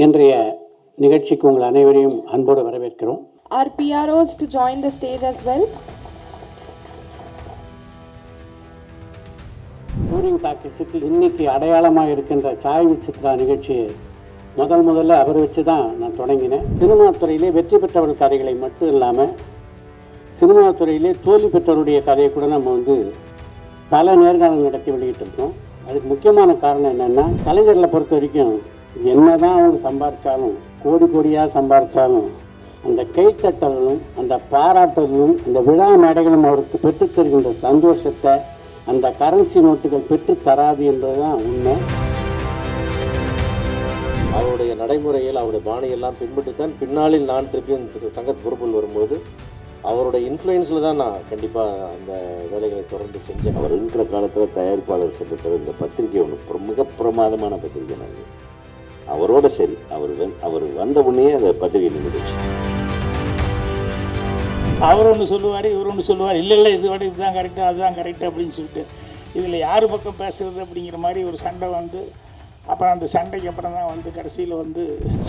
இன்றைய நிகழ்ச்சிக்கு உங்கள் அனைவரையும் அன்போடு வரவேற்கிறோம். Our PROs to join the stage as well. Touring டாக்கீஸுக்கு இன்னைக்கு அடையாளமாக இருக்கின்ற சாய் விசித்ரா நிகழ்ச்சியை முதல்ல அவர் வச்சு தான் நான் தொடங்கினேன். சினிமா துறையிலே வெற்றி பெற்றவர்கள் கதைகளை மட்டும் இல்லாமல் சினிமா துறையிலே தோல்வி பெற்றவருடைய கதையை கூட நம்ம பல நேர்காணல் நடத்தி வெளியிட்டிருக்கோம். அதுக்கு முக்கியமான காரணம் என்னென்னா, கலைஞர்களை பொறுத்த வரைக்கும் என்ன தான் அவங்க சம்பாதிச்சாலும், கோடியாக சம்பாதிச்சாலும், அந்த கைத்தட்டலும் அந்த பாராட்டலும் அந்த விழா மேடைகளும் அவருக்கு பெற்றுத்தருகின்ற சந்தோஷத்தை அந்த கரன்சி நோட்டுகள் பெற்று தராது என்பதுதான் உண்மை. அவருடைய நடைமுறையில் அவருடைய பாணியெல்லாம் பின்பற்றி தான் பின்னாளில் நான் திருப்பியும் சங்கத் பொறுப்பில் வரும்போது அவருடைய இன்ஃப்ளூயன்ஸில் தான் நான் கண்டிப்பாக அந்த வேலைகளை தொடர்ந்து செஞ்சேன். அவர் இருக்கிற காலத்தில் தயாரிப்பாளர் சங்கத்தில் இந்த பத்திரிகை ஒன்று மிக பிரமாதமான பத்திரிகை. நாங்கள் அவரோட சரி, அவர் வந்த உடனே அந்த பத்திரிகை நின்றுச்சு. அவர் ஒன்று சொல்லுவார், இவர் ஒன்று சொல்லுவார், இல்லை இது விட இதுதான் கரெக்டு, அதுதான் கரெக்டு அப்படின்னு சொல்லிட்டு இதில் யார் பக்கம் பேசுறது அப்படிங்கிற மாதிரி ஒரு சண்டை அப்புறம் அந்த சண்டைக்கு அப்புறம் தான் கடைசியில்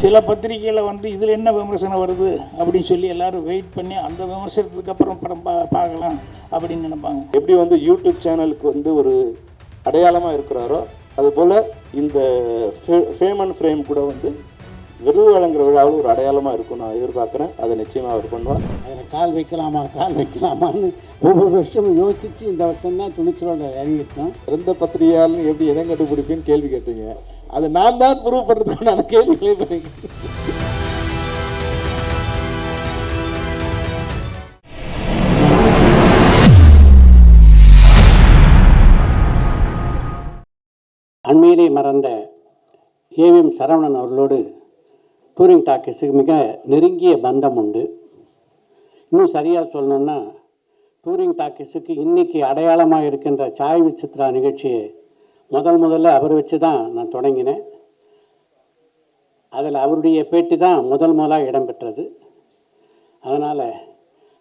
சில பத்திரிகையில் இதில் என்ன விமர்சனம் வருது அப்படின்னு சொல்லி எல்லோரும் வெயிட் பண்ணி அந்த விமர்சனத்துக்கு அப்புறம் படம் பார்க்கலாம் அப்படின்னு நினைப்பாங்க. எப்படி யூடியூப் சேனலுக்கு ஒரு அடையாளமாக இருக்கிறாரோ அதுபோல் இந்த ஃபேம் அண்ட் ஃப்ரேம் கூட விருது வழங்குற விழாவில் ஒரு அடையாளமாக இருக்கும் நான் எதிர்பார்க்குறேன். அதை நிச்சயமாக அவர் பண்ணுவார். அதில் கால் வைக்கலாமான்னு ஒவ்வொரு வருஷமும் யோசித்து இந்த வருஷம் தான் துணிச்சலோட இறங்கியிருக்கோம். எந்த பத்திரிகையாலும் எப்படி எதை கண்டுபிடிப்பேன்னு கேள்வி கேட்டீங்க. அதை நான் தான் ப்ரூவ் பண்ணுறதுக்கான கேள்விகளை பண்ணீங்க. அண்மையிலே மறந்த ஏவிஎம் சரவணன் அவர்களோடு டூரிங் டாக்கீஸுக்கு மிக நெருங்கிய பந்தம் உண்டு. இன்னும் சரியாக சொல்லணுன்னா, டூரிங் டாக்கீஸுக்கு இன்றைக்கி அடையாளமாக இருக்கின்ற சாய் விசித்ரா நிகழ்ச்சியை முதல்ல அவர் வச்சு தான் நான் தொடங்கினேன். அதில் அவருடைய பேட்டி தான் முதலாக இடம்பெற்றது. அதனால்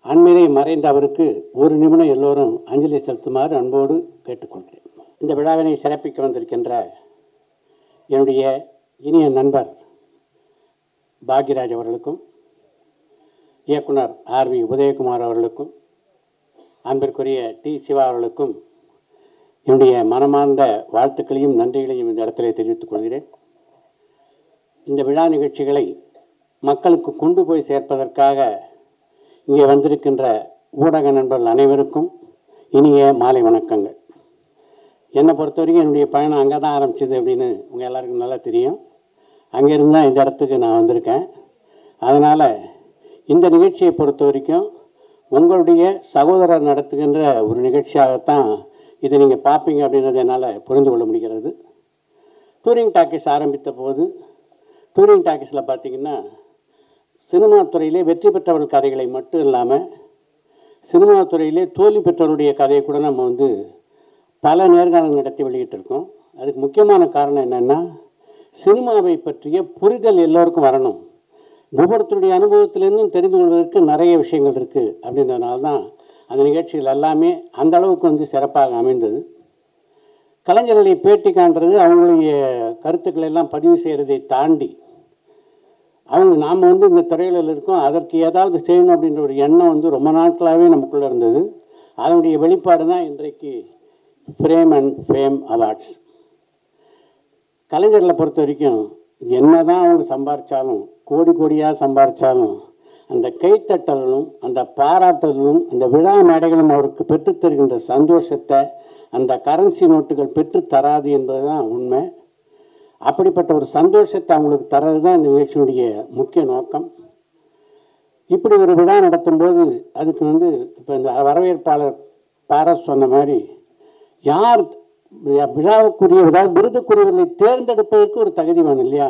அண்மையிலே மறைந்த அவருக்கு ஒரு நிமிடம் எல்லோரும் அஞ்சலி செலுத்துமாறு அன்போடு கேட்டுக்கொள்கிறேன். இந்த விழாவினை சிறப்பிக்க வந்திருக்கின்ற என்னுடைய இனிய நண்பர் பாக்யராஜ் அவர்களுக்கும், இயக்குனர் ஆர்வி உதயகுமார் அவர்களுக்கும், அன்பிற்குரிய டி சிவா அவர்களுக்கும் என்னுடைய மனமார்ந்த வாழ்த்துக்களையும் நன்றிகளையும் இந்த இடத்துல தெரிவித்துக் கொள்கிறேன். இந்த விழா நிகழ்ச்சிகளை மக்களுக்கு கொண்டு போய் சேர்ப்பதற்காக இங்கே வந்திருக்கின்ற ஊடக நண்பர்கள் அனைவருக்கும் இனிய மாலை வணக்கங்கள். என்னை பொறுத்த வரைக்கும் என்னுடைய பயணம் அங்கே தான் ஆரம்பிச்சிது அப்படின்னு உங்கள் எல்லாருக்கும் நல்லா தெரியும். அங்கேருந்து தான் இந்த இடத்துக்கு நான் வந்திருக்கேன். அதனால் இந்த நிகழ்ச்சியை பொறுத்த வரைக்கும் உங்களுடைய சகோதரர் நடத்துகின்ற ஒரு நிகழ்ச்சியாகத்தான் இதை நீங்கள் பார்ப்பீங்க அப்படின்றது என்னால் புரிந்து கொள்ள முடிகிறது. டூரிங் டாக்கீஸ் ஆரம்பித்த போது டூரிங் டாக்கீஸில் பார்த்திங்கன்னா சினிமா துறையிலே வெற்றி பெற்றவர்கள் கதைகளை மட்டும் இல்லாமல் சினிமா துறையிலே தோல்வி பெற்றவருடைய கதையை கூட நம்ம பல நேர்காணல் நடத்தி வெளியிட்டிருக்கோம். அதுக்கு முக்கியமான காரணம் என்னென்னா, சினிமாவை பற்றிய புரிதல் எல்லோருக்கும் வரணும். ஒவ்வொருத்தருடைய அனுபவத்திலேருந்தும் தெரிந்து கொள்வதற்கு நிறைய விஷயங்கள் இருக்குது. அப்படின்றதுனால தான் அந்த நிகழ்ச்சிகள் எல்லாமே அந்த அளவுக்கு சிறப்பாக அமைந்தது. கலைஞர்களை பேட்டி காண்றது, அவங்களுடைய கருத்துக்களை எல்லாம் பதிவு செய்கிறதை தாண்டி நாம் இந்த துறைகளில் இருக்கோம், அதற்கு ஏதாவது செய்யணும் அப்படின்ற ஒரு எண்ணம் ரொம்ப நாட்களாகவே நமக்குள்ளே இருந்தது. அதனுடைய வெளிப்பாடு தான் இன்றைக்கு ஃப்ரேம் அண்ட் ஃபேம் அவார்ட்ஸ். கலைஞர்களை பொறுத்த வரைக்கும் என்ன தான் அவங்க சம்பாதிச்சாலும், கோடியாக சம்பாதிச்சாலும், அந்த கைத்தட்டலும் அந்த பாராட்டலும் அந்த விழா மேடைகளும் அவருக்கு பெற்றுத்தருகின்ற சந்தோஷத்தை அந்த கரன்சி நோட்டுகள் பெற்று தராது என்பது தான் உண்மை. அப்படிப்பட்ட ஒரு சந்தோஷத்தை அவங்களுக்கு தர்றது தான் இந்த நிகழ்ச்சியினுடைய முக்கிய நோக்கம். இப்படி ஒரு விழா நடத்தும்போது அதுக்கு இப்போ இந்த வரவேற்பாளர் பாரஸ் சொன்ன மாதிரி, யார் விழாவுக்குரிய விருதுக்குரியவர்களை தேர்ந்தெடுப்பதற்கு ஒரு தகுதி வேணும் இல்லையா?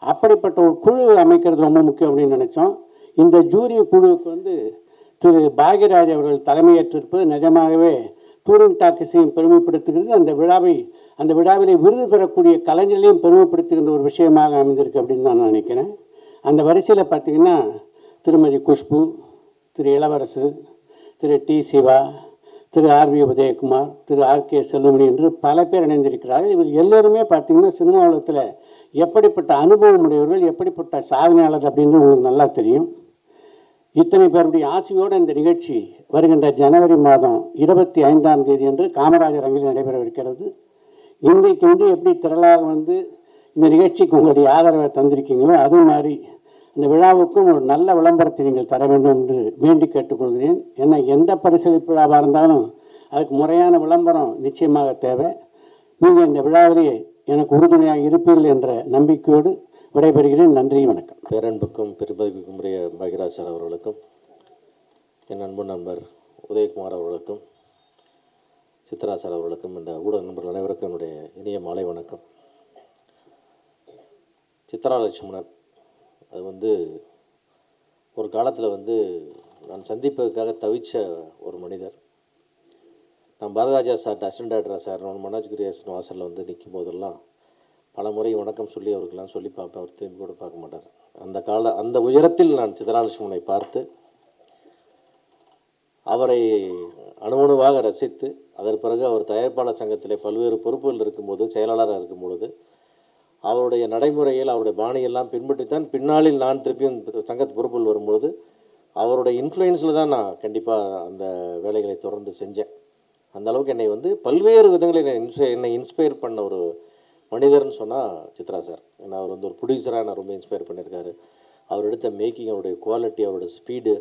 அப்படிப்பட்ட ஒரு குழு அமைக்கிறது ரொம்ப முக்கியம் அப்படின்னு நினச்சோம். இந்த ஜூரி குழுவுக்கு திரு பாக்யராஜ் அவர்கள் தலைமையேற்றிருப்பது நிஜமாகவே டூரிங் டாக்கீஸையும் பெருமைப்படுத்துகிறது. அந்த விழாவிலே விருது பெறக்கூடிய கலைஞர்களையும் பெருமைப்படுத்துகின்ற ஒரு விஷயமாக அமைந்திருக்கு அப்படின்னு நான் நினைக்கிறேன். அந்த வரிசையில் பார்த்திங்கன்னா திருமதி குஷ்பு, திரு இளவரசு, திரு டி சிவா, திரு ஆர்வி உதயகுமார், திரு ஆர்கே செல்லுமணி என்று பல பேர் இணைந்திருக்கிறார்கள். இவர் எல்லோருமே பார்த்திங்கன்னா சினிமா உலகத்தில் எப்படிப்பட்ட அனுபவம் உடையவர்கள், எப்படிப்பட்ட சாதனையாளர் அப்படின்றது உங்களுக்கு நல்லா தெரியும். இத்தனை பேருடைய ஆசையோடு இந்த நிகழ்ச்சி வருகின்ற ஜனவரி மாதம் 25ஆம் தேதி அன்று காமராஜர் அரங்கில் நடைபெறவிருக்கிறது. இன்றைக்கு எப்படி திரளாக வந்து இந்த நிகழ்ச்சிக்கு உங்களுடைய ஆதரவை தந்திருக்கீங்களோ அது மாதிரி இந்த விழாவுக்கும் ஒரு நல்ல விளம்பரத்தை நீங்கள் தர வேண்டும் என்று வேண்டி கேட்டுக்கொள்கிறேன். ஏன்னா எந்த பரிசளிப்பு விழாவாக இருந்தாலும் அதுக்கு முறையான விளம்பரம் நிச்சயமாக தேவை. நீங்கள் இந்த விழாவிலே எனக்கு உறுதுணையாக இருப்பீர்கள் என்ற நம்பிக்கையோடு விடைபெறுகிறேன். நன்றி, வணக்கம். பேரன்புக்கும் பெருமதிப்புக்கும் உரிய பாக்யராஜ் சார் அவர்களுக்கும், என் அன்பு நண்பர் உதயகுமார் அவர்களுக்கும், சித்ரா சார் அவர்களுக்கும், இந்த ஊடக நண்பர்கள் அனைவருக்கும் என்னுடைய இனிய மாலை வணக்கம். சித்ரா லட்சுமணன் அது ஒரு காலத்தில் நான் சந்திப்பதற்காக தவிச்ச ஒரு மனிதர். நான் பாரதிராஜா சார்ட்ட assistant director sir Manoj creation வாசலில் நிற்கும் போதெல்லாம் பல முறை வணக்கம் சொல்லி அவருக்கெல்லாம் சொல்லி பார்ப்பேன். அவர் திரும்பி கூட பார்க்க மாட்டார். அந்த உயரத்தில் நான் சித்ரா லட்சுமணனை பார்த்து அவரை அணுவணுவாக ரசித்து, அதற்கு பிறகு அவர் தயாரிப்பாளர் சங்கத்திலே பல்வேறு பொறுப்புகள் இருக்கும்போது, செயலாளராக இருக்கும்பொழுது அவருடைய நடைமுறையில் அவருடைய பாணியெல்லாம் பின்பற்றித்தான் பின்னாளில் நான் திருப்பியும் சங்கத்து பொறுப்பில் வரும்பொழுது அவருடைய இன்ஃப்ளூயன்ஸில் தான் நான் கண்டிப்பாக அந்த வேலைகளை தொடர்ந்து செஞ்சேன். அந்த அளவுக்கு என்னை பல்வேறு விதங்களில் என்னை இன்ஸ்பயர் பண்ண ஒரு மனிதர்னு சொன்னால் சித்ரா சார். ஏன்னா அவர் ஒரு ப்ரொடியூசராக நான் ரொம்ப இன்ஸ்பயர் பண்ணியிருக்காரு. அவர் எடுத்த மேக்கிங், அவருடைய குவாலிட்டி, அவரோட ஸ்பீடு,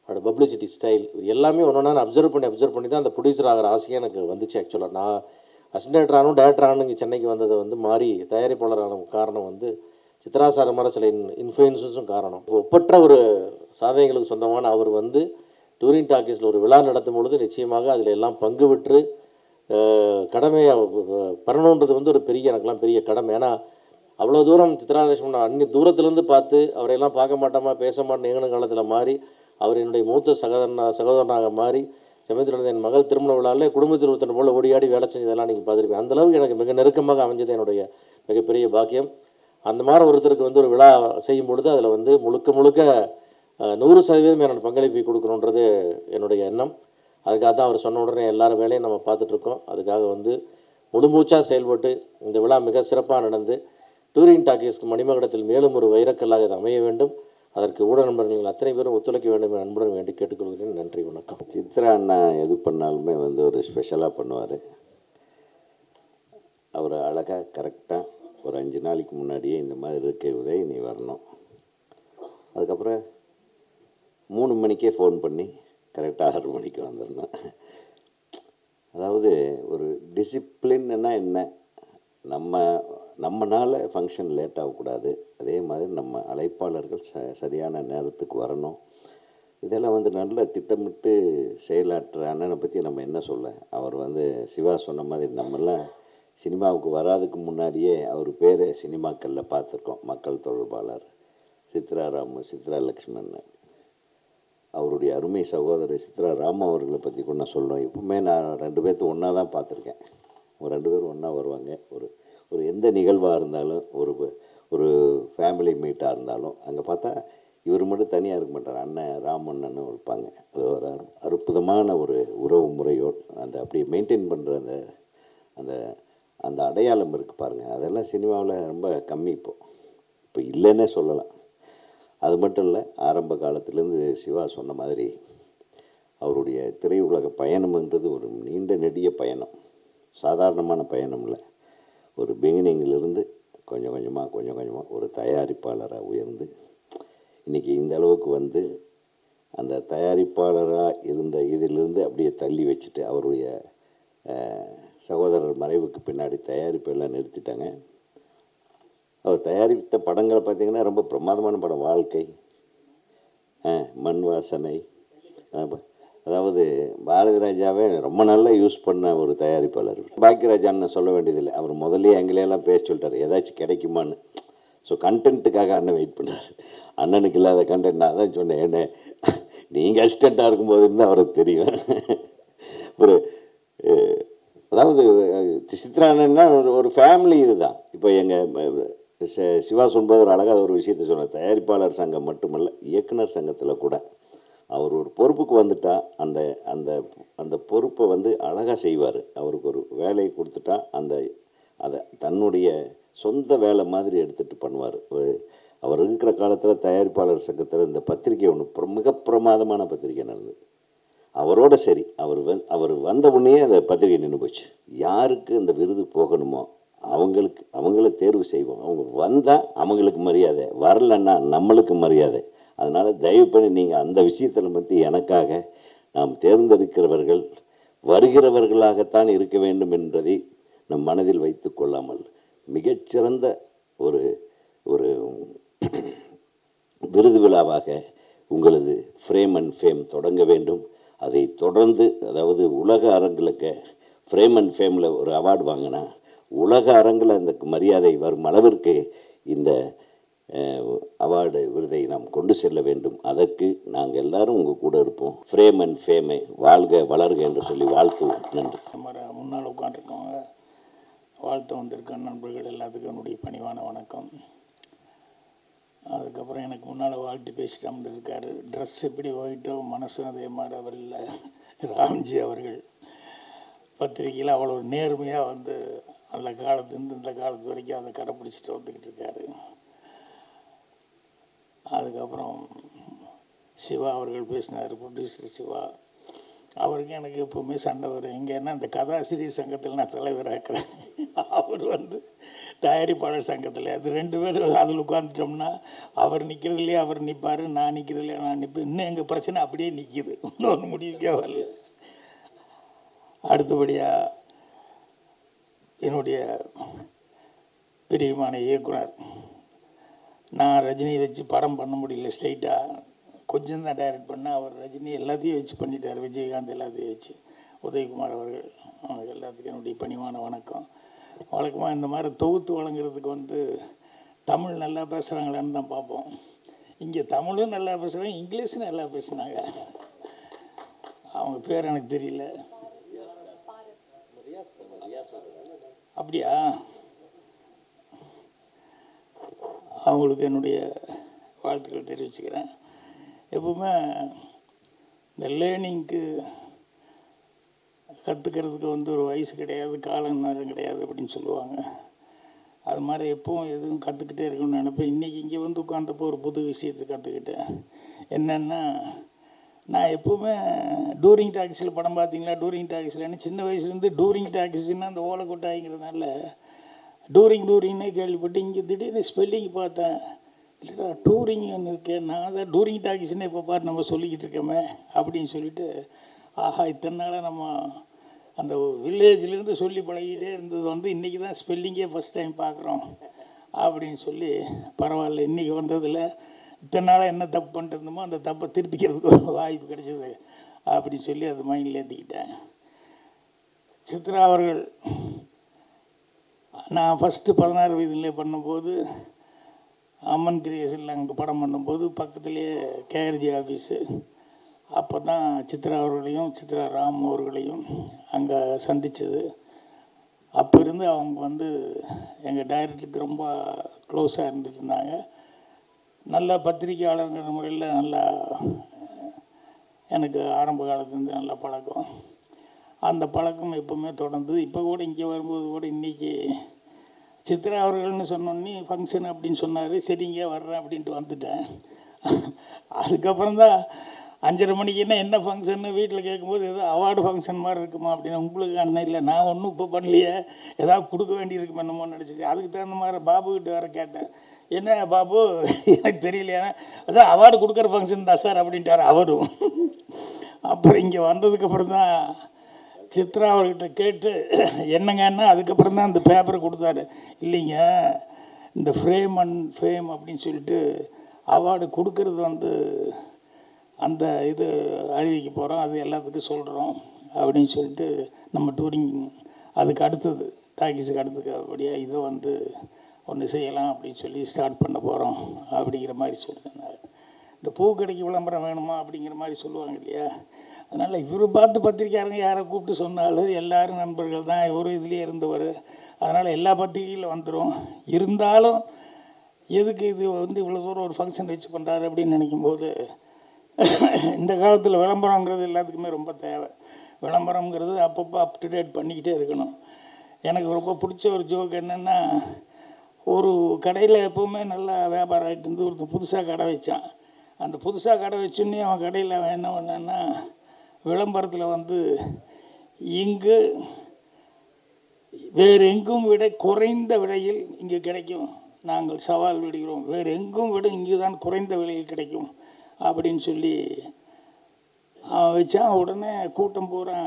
அவரோட பப்ளிசிட்டி ஸ்டைல், எல்லாமே ஒன்று நான் அப்சர்வ் பண்ணி தான் அந்த ப்ரொடியூசர் ஆகிற ஆசையாக எனக்கு வந்துச்சு. ஆக்சுவலாக நான் அசிஸ்டன்ட் டேரக்டர் இங்கே சென்னைக்கு வந்ததை மாறி தயாரிப்பாளரான காரணம் சித்ரா சார் மாதிரி சில இன்ஃப்ளூயன்ஸஸும் காரணம். ஒப்பற்ற ஒரு சாதனைகளுக்கு சொந்தமான அவர் டூரிங் டாக்கீஸில் ஒரு விழா நடத்தும் பொழுது நிச்சயமாக அதில் எல்லாம் பங்கு பெற்று கடமையை பண்ணணுன்றது ஒரு எனக்கெல்லாம் பெரிய கடமை. ஏன்னா அவ்வளோ தூரம் சித்ரா லட்சுமணன் தூரத்துலேருந்து பார்த்து அவரையெல்லாம் பார்க்க மாட்டோமா, பேச மாட்டோம் ஏகன காலத்தில் மாறி அவர் என்னுடைய மூத்த சகோதரனாக மாறி சமயத்தில் என் மகள் திருமண விழாவில் குடும்பத்தில் ஒருத்தன் போல் ஓடியாடி வேலை செஞ்சதெல்லாம் நீங்கள் பார்த்துருப்பேன். அந்தளவுக்கு எனக்கு மிக நெருக்கமாக அமைஞ்சது என்னுடைய மிகப்பெரிய பாக்கியம். அந்த மாதிரி ஒருத்தருக்கு ஒரு விழா செய்யும் பொழுது அதில் முழுக்க 100% என்னோட பங்களிப்பை கொடுக்கணுன்றது என்னுடைய எண்ணம். அதுக்காக தான் அவர் சொன்ன உடனே எல்லாரும் வேலையும் நம்ம பார்த்துட்ருக்கோம். அதுக்காக முழுமூச்சாக செயல்பட்டு இந்த விழா மிக சிறப்பாக நடந்து டூரிங் டாக்கீஸ்க்கு மணிமகுடத்தில் மேலும் ஒரு வைரக்கல்லாக இது அமைய வேண்டும். அதற்கு ஊடக நண்பர்கள் அத்தனை பேரும் ஒத்துழைக்க வேண்டும் என அன்புடன் வேண்டி கேட்டுக்கொள்கிறேன். நன்றி, வணக்கம். சித்ரா அண்ணா எது பண்ணாலுமே ஒரு ஸ்பெஷலாக பண்ணுவார். அவர் அழகாக கரெக்டாக ஒரு 5 நாளைக்கு முன்னாடியே இந்த மாதிரி இருக்க உதவி நீ வரணும், அதுக்கப்புறம் 3 மணிக்கே ஃபோன் பண்ணி கரெக்டாக 6 மணிக்கு வந்துடணும். அதாவது ஒரு டிசிப்ளின்னா என்ன, நம்மனால ஃபங்க்ஷன் லேட் ஆகக்கூடாது, அதே மாதிரி நம்ம அழைப்பாளர்கள் சரியான நேரத்துக்கு வரணும். இதெல்லாம் நல்ல திட்டமிட்டு செயலாற்ற அண்ணனை பற்றி நம்ம என்ன சொல்ல. அவர் சிவா சொன்ன மாதிரி நம்மெல்லாம் சினிமாவுக்கு வராதுக்கு முன்னாடியே அவர் பேரை சினிமாக்களில் பார்த்துருக்கோம். மக்கள் தொடர்பாளர் சித்ரா லட்சுமணன். அவருடைய அருமை சகோதரர் சித்ரா ராம் அவர்களை பற்றி கூட நான் சொல்லுவேன். எப்பவுமே நான் 2 பேர்த்து ஒன்றா தான் பார்த்துருக்கேன். ஒரு 2 பேர் ஒன்றா வருவாங்க. ஒரு எந்த நிகழ்வாக இருந்தாலும், ஒரு ஃபேமிலி மீட்டாக இருந்தாலும் அங்கே பார்த்தா இவர் மட்டும் தனியாக இருக்க மாட்டார், அண்ணன் ராமண்ணன்னு இருப்பாங்க. அது ஒரு அற்புதமான ஒரு உறவு முறையோடு அப்படியே மெயின்டைன் பண்ணுற அந்த அடையாளம் இருக்குது பாருங்கள். அதெல்லாம் சினிமாவில் ரொம்ப கம்மி. இப்போ இல்லைன்னே சொல்லலாம். அது மட்டும் இல்லை, ஆரம்ப காலத்துலேருந்து சிவா சொன்ன மாதிரி அவருடைய திரையுலக பயணம்ன்றது ஒரு நீண்ட நெடிய பயணம், சாதாரணமான பயணம் இல்லை. ஒரு பிகினிங்கிலிருந்து கொஞ்சம் கொஞ்சமாக ஒரு தயாரிப்பாளராக உயர்ந்து இன்றைக்கி இந்த அளவுக்கு அந்த தயாரிப்பாளராக இருந்த இதிலிருந்து அப்படியே தள்ளி வச்சுட்டு அவருடைய சகோதரர் மறைவுக்கு பின்னாடி தயாரிப்பெல்லாம் நிறுத்திட்டாங்க. அவர் தயாரித்த படங்களை பார்த்திங்கன்னா ரொம்ப பிரமாதமான படம். வாழ்க்கை, மண் வாசனை, அதாவது பாரதி ராஜாவே ரொம்ப நல்லா யூஸ் பண்ண ஒரு தயாரிப்பாளர். பாக்யராஜான்னு சொல்ல வேண்டியதில்லை, அவர் முதல்ல எங்களையெல்லாம் பேச சொல்லிட்டார் ஏதாச்சும் கிடைக்குமான்னு. ஸோ கண்டென்ட்டுக்காக அண்ணன் வெயிட் பண்ணார். அண்ணனுக்கு இல்லாத கண்டென்ட் நான் தான் சொன்னேன், என்ன நீங்கள் அசிஸ்டண்ட்டாக இருக்கும்போது இருந்தால் அவருக்கு தெரியும். ஒரு அதாவது சித்ரானா ஒரு ஃபேமிலி இதுதான். இப்போ எங்கள் சிவா சொல்வது ஒரு அழகாக ஒரு விஷயத்தை சொன்னார். தயாரிப்பாளர் சங்கம் மட்டுமல்ல, இயக்குனர் சங்கத்தில் கூட அவர் ஒரு பொறுப்புக்கு வந்துட்டால் அந்த அந்த அந்த பொறுப்பை அழகாக செய்வார். அவருக்கு ஒரு வேலையை கொடுத்துட்டா அதை தன்னுடைய சொந்த வேலை மாதிரி எடுத்துகிட்டு பண்ணுவார். அவர் இருக்கிற காலத்தில் தயாரிப்பாளர் சங்கத்தில் இந்த பத்திரிக்கை ஒன்று மிக பிரமாதமான பத்திரிக்கை நடந்தது. அவரோட சரி, அவர் வந்த உடனே அந்த பத்திரிகை நின்று போச்சு. யாருக்கு அந்த விருது போகணுமோ அவங்கள தேர்வு செய்வோம். அவங்க வந்தால் அவங்களுக்கு மரியாதை, வரலன்னா நம்மளுக்கு மரியாதை. அதனால் தயவு பண்ணி நீங்கள் அந்த விஷயத்தில் பற்றி எனக்காக நாம் தேர்ந்தெடுக்கிறவர்கள் வருகிறவர்களாகத்தான் இருக்க வேண்டும் என்பதை நம் மனதில் வைத்து கொள்ளாமல் மிகச்சிறந்த ஒரு ஒரு விருது விழாவாக உங்களது ஃப்ரேம் அண்ட் ஃபேம் தொடங்க வேண்டும். அதை தொடர்ந்து, அதாவது உலக அரங்குகளுக்கு ஃப்ரேம் அண்ட் ஃபேமில் ஒரு அவார்டு வாங்கினா உலக அரங்கில் அந்த மரியாதை வரும் அளவிற்கு இந்த அவார்டு விருதை நாம் கொண்டு செல்ல வேண்டும். அதற்கு நாங்கள் எல்லாரும் உங்கள் கூட இருப்போம். ஃப்ரேம் அண்ட் ஃபேமை வாழ்க வளர்க என்று சொல்லி வாழ்த்துவோம். நன்றி. முன்னால் உட்காந்துருக்கவங்க, வாழ்த்து வந்திருக்க நண்பர்கள் எல்லாத்துக்கும் என்னுடைய பணிவான வணக்கம். அதுக்கப்புறம் எனக்கு முன்னால் வாழ்த்து பேசிட்டாமல் இருக்கார். ட்ரெஸ் எப்படி போயிட்டோ மனசும் அதே மாதிரி அவர் இல்லை. ராம்ஜி அவர்கள் பத்திரிகையில் அவ்வளோ நேர்மையாக வந்து அந்த காலத்துலேருந்து இந்த காலத்து வரைக்கும் அதை கடைப்பிடிச்சிட்டு வந்துக்கிட்டு இருக்காரு. அதுக்கப்புறம் சிவா அவர்கள் பேசினார், ப்ரொடியூசர் சிவா. அவருக்கு எனக்கு எப்போவுமே சண்டை வரும். எங்கன்னா இந்த கதாசிரியர் சங்கத்தில் நான் தலைவராக்கிறேன், அவர் வந்து தயாரிப்பாளர் சங்கத்தில். அது 2 பேரும் அதில் உட்காந்துட்டோம்னா அவர் நிற்கிறதுலையே அவர் நிற்பார், நான் நிற்கிறதுலையே நான் நிற்பேன். இன்னும் எங்கள் பிரச்சனை அப்படியே நிற்கிது, இன்னொன்று முடிவுக்கே வரல. அடுத்தபடியாக என்னுடைய பிரியமான இயக்குனர், நான் ரஜினியை வச்சு படம் பண்ண முடியல ஸ்ட்ரைட்டாக, கொஞ்சம் தான் டைரக்ட் பண்ணேன். அவர் ரஜினி எல்லாத்தையும் வச்சு பண்ணிட்டார், விஜயகாந்த் எல்லாத்தையும் வச்சு. உதயகுமார் அவர்கள், அவங்க எல்லாத்துக்கும் என்னுடைய பணிவான வணக்கம். வழக்கமாக இந்த மாதிரி தொகுத்து வழங்குறதுக்கு வந்து தமிழ் நல்லா பேசுகிறாங்களான்னு தான் பார்ப்போம். இங்கே தமிழும் நல்லா பேசுகிறாங்க, இங்கிலீஷும் நல்லா பேசுனாங்க. அவங்க பேர் எனக்கு தெரியல. அப்படியா? அவங்களுக்கு என்னுடைய வாழ்த்துக்கள் தெரிவிச்சுக்கிறேன். எப்பவுமே இந்த லேர்னிங்க்கு கற்றுக்கிறதுக்கு வந்து ஒரு வயசு கிடையாது, காலம் நேரம் கிடையாது அப்படின்னு சொல்லுவாங்க. அது மாதிரி எப்பவும் எதுவும் கற்றுக்கிட்டே இருக்கணும்னு நினைப்பேன். இன்றைக்கி இங்கே வந்து உட்காந்தப்போ ஒரு புது விஷயத்தை கற்றுக்கிட்டேன். என்னென்னா, நான் எப்போவுமே டூரிங் டாக்ஸில் படம் பார்த்தீங்களா, டூரிங் டாக்ஸில்னு சின்ன வயசுலேருந்து டூரிங் டாக்ஸின்னா அந்த ஓலைக்கொட்டாய்ங்கிறதுனால டூரிங்னே கேள்விப்பட்டு, இங்கே திடீர்னு ஸ்பெல்லிங் பார்த்தேன், இல்லைடா டூரிங்னு இருக்கேன். நான் தான் டூரிங் டாக்ஸின்னு இப்போ பாரு நம்ம சொல்லிக்கிட்டு இருக்கோமே அப்படின்னு சொல்லிட்டு, ஆஹா இத்தனை நாளாக நம்ம அந்த வில்லேஜ்லேருந்து சொல்லி பழகிட்டே இருந்தது வந்து இன்றைக்கி தான் ஸ்பெல்லிங்கே ஃபஸ்ட் டைம் பார்க்குறோம் அப்படின்னு சொல்லி, பரவாயில்ல இன்றைக்கி வந்ததில் இத்தனை நாளாக என்ன தப்பு பண்ணிட்டு இருந்தோமோ அந்த தப்பை திருத்திக்கிறதுக்கு ஒரு வாய்ப்பு கிடைச்சது அப்படின்னு சொல்லி அது மைண்டில் ஏற்றிக்கிட்டேன். சித்ரா அவர்கள், நான் ஃபஸ்ட்டு 16 வயதுலேயே பண்ணும்போது அம்மன் கிரியேஷனில் அங்கே படம் பண்ணும்போது பக்கத்துலேயே கேஆர்ஜி ஆஃபீஸு. அப்போ தான் சித்ரா அவர்களையும் சித்ரா ராம் அவர்களையும் அங்கே சந்தித்தது. அப்போ இருந்து அவங்க வந்து எங்கள் டைரக்டருக்கு ரொம்ப க்ளோஸாக இருந்துட்டு இருந்தாங்க. நல்ல பத்திரிக்கையாளர்ங்கிற முறையில் நல்லா எனக்கு ஆரம்ப காலத்துலேருந்து நல்ல பழக்கம். அந்த பழக்கம் எப்போவுமே தொடர்ந்து. இப்போ கூட இங்கே வரும்போது கூட இன்றைக்கி சித்ரா அவர்கள்னு சொன்னோன்னே ஃபங்க்ஷன் அப்படின்னு சொன்னார். சரிங்க வர்றேன் அப்படின்ட்டு வந்துட்டேன். அதுக்கப்புறம் தான் 5:30 மணிக்குன்னா என்ன ஃபங்க்ஷன்னு வீட்டில் கேட்கும்போது ஏதோ அவார்டு ஃபங்க்ஷன் மாதிரி இருக்குமா அப்படின்னு. உங்களுக்கு அண்ணன் இல்லை, நான் ஒன்றும் இப்போ பண்ணலையே, ஏதாவது கொடுக்க வேண்டியிருக்கும் என்னமோன்னு நினச்சிட்டு அதுக்கு தகுந்த மாதிரி பாபுக்கிட்ட வேறு கேட்டேன். என்ன பாபு எனக்கு தெரியலையா, அதான் அவார்டு கொடுக்குற ஃபங்க்ஷன் தான் சார் அப்படின்ட்டார் அவரும். அப்புறம் இங்கே வந்ததுக்கப்புறம் தான் சித்ரா அவர்கிட்ட கேட்டு என்னங்கன்னா, அதுக்கப்புறம் தான் அந்த பேப்பரை கொடுத்தாரு. இல்லைங்க, இந்த ஃப்ரேம் அண்ட் ஃபேம் அப்படின்னு சொல்லிட்டு அவார்டு கொடுக்கறது வந்து அந்த இது அறிவிக்க போகிறோம், அது எல்லாத்துக்கும் சொல்கிறோம் அப்படின்னு சொல்லிட்டு நம்ம டூரிங் அதுக்கு அடுத்தது டாக்கீஸுக்கு அடுத்தது அப்படியே இதை வந்து ஒன்று செய்யலாம் அப்படின்னு சொல்லி ஸ்டார்ட் பண்ண போகிறோம் அப்படிங்கிற மாதிரி சொல்லியிருந்தார். இந்த பூக்கடைக்கு விளம்பரம் வேணுமா அப்படிங்கிற மாதிரி சொல்லுவாங்க இல்லையா. அதனால் இவர் பார்த்து பத்திரிக்கையாளங்க யாரை கூப்பிட்டு சொன்னாலும் எல்லோரும் நண்பர்கள் தான், இவரும் இதுலேயே இருந்தவர். அதனால் எல்லா பத்திரிகையில் வந்துடும். இருந்தாலும் எதுக்கு இது வந்து இவ்வளோ தூரம் ஒரு ஃபங்க்ஷன் வச்சு பண்ணுறாரு அப்படின்னு நினைக்கும்போது, இந்த காலத்தில் விளம்பரங்கிறது எல்லாத்துக்குமே ரொம்ப தேவை. விளம்பரங்கிறது அப்பப்போ அப் டு டேட் பண்ணிக்கிட்டே இருக்கணும். எனக்கு ரொம்ப பிடிச்ச ஒரு ஜோக் என்னென்னா, ஒரு கடையில் எப்போவுமே நல்லா வியாபாரம் ஆகிட்டு இருந்து ஒருத்தர் புதுசாக கடை வச்சான். அந்த புதுசாக கடை வச்சுன்னே அவன் கடையில் அவன் என்ன பண்ணான்னா, விளம்பரத்தில் வந்து இங்கு வேறு எங்கும் விட குறைந்த விலையில் இங்கே கிடைக்கும், நாங்கள் சவால் விடுகிறோம், வேறு எங்கும் விட இங்கு தான் குறைந்த விலையில் கிடைக்கும் அப்படின்னு சொல்லி அவன் வச்சான். உடனே கூட்டம் பூரா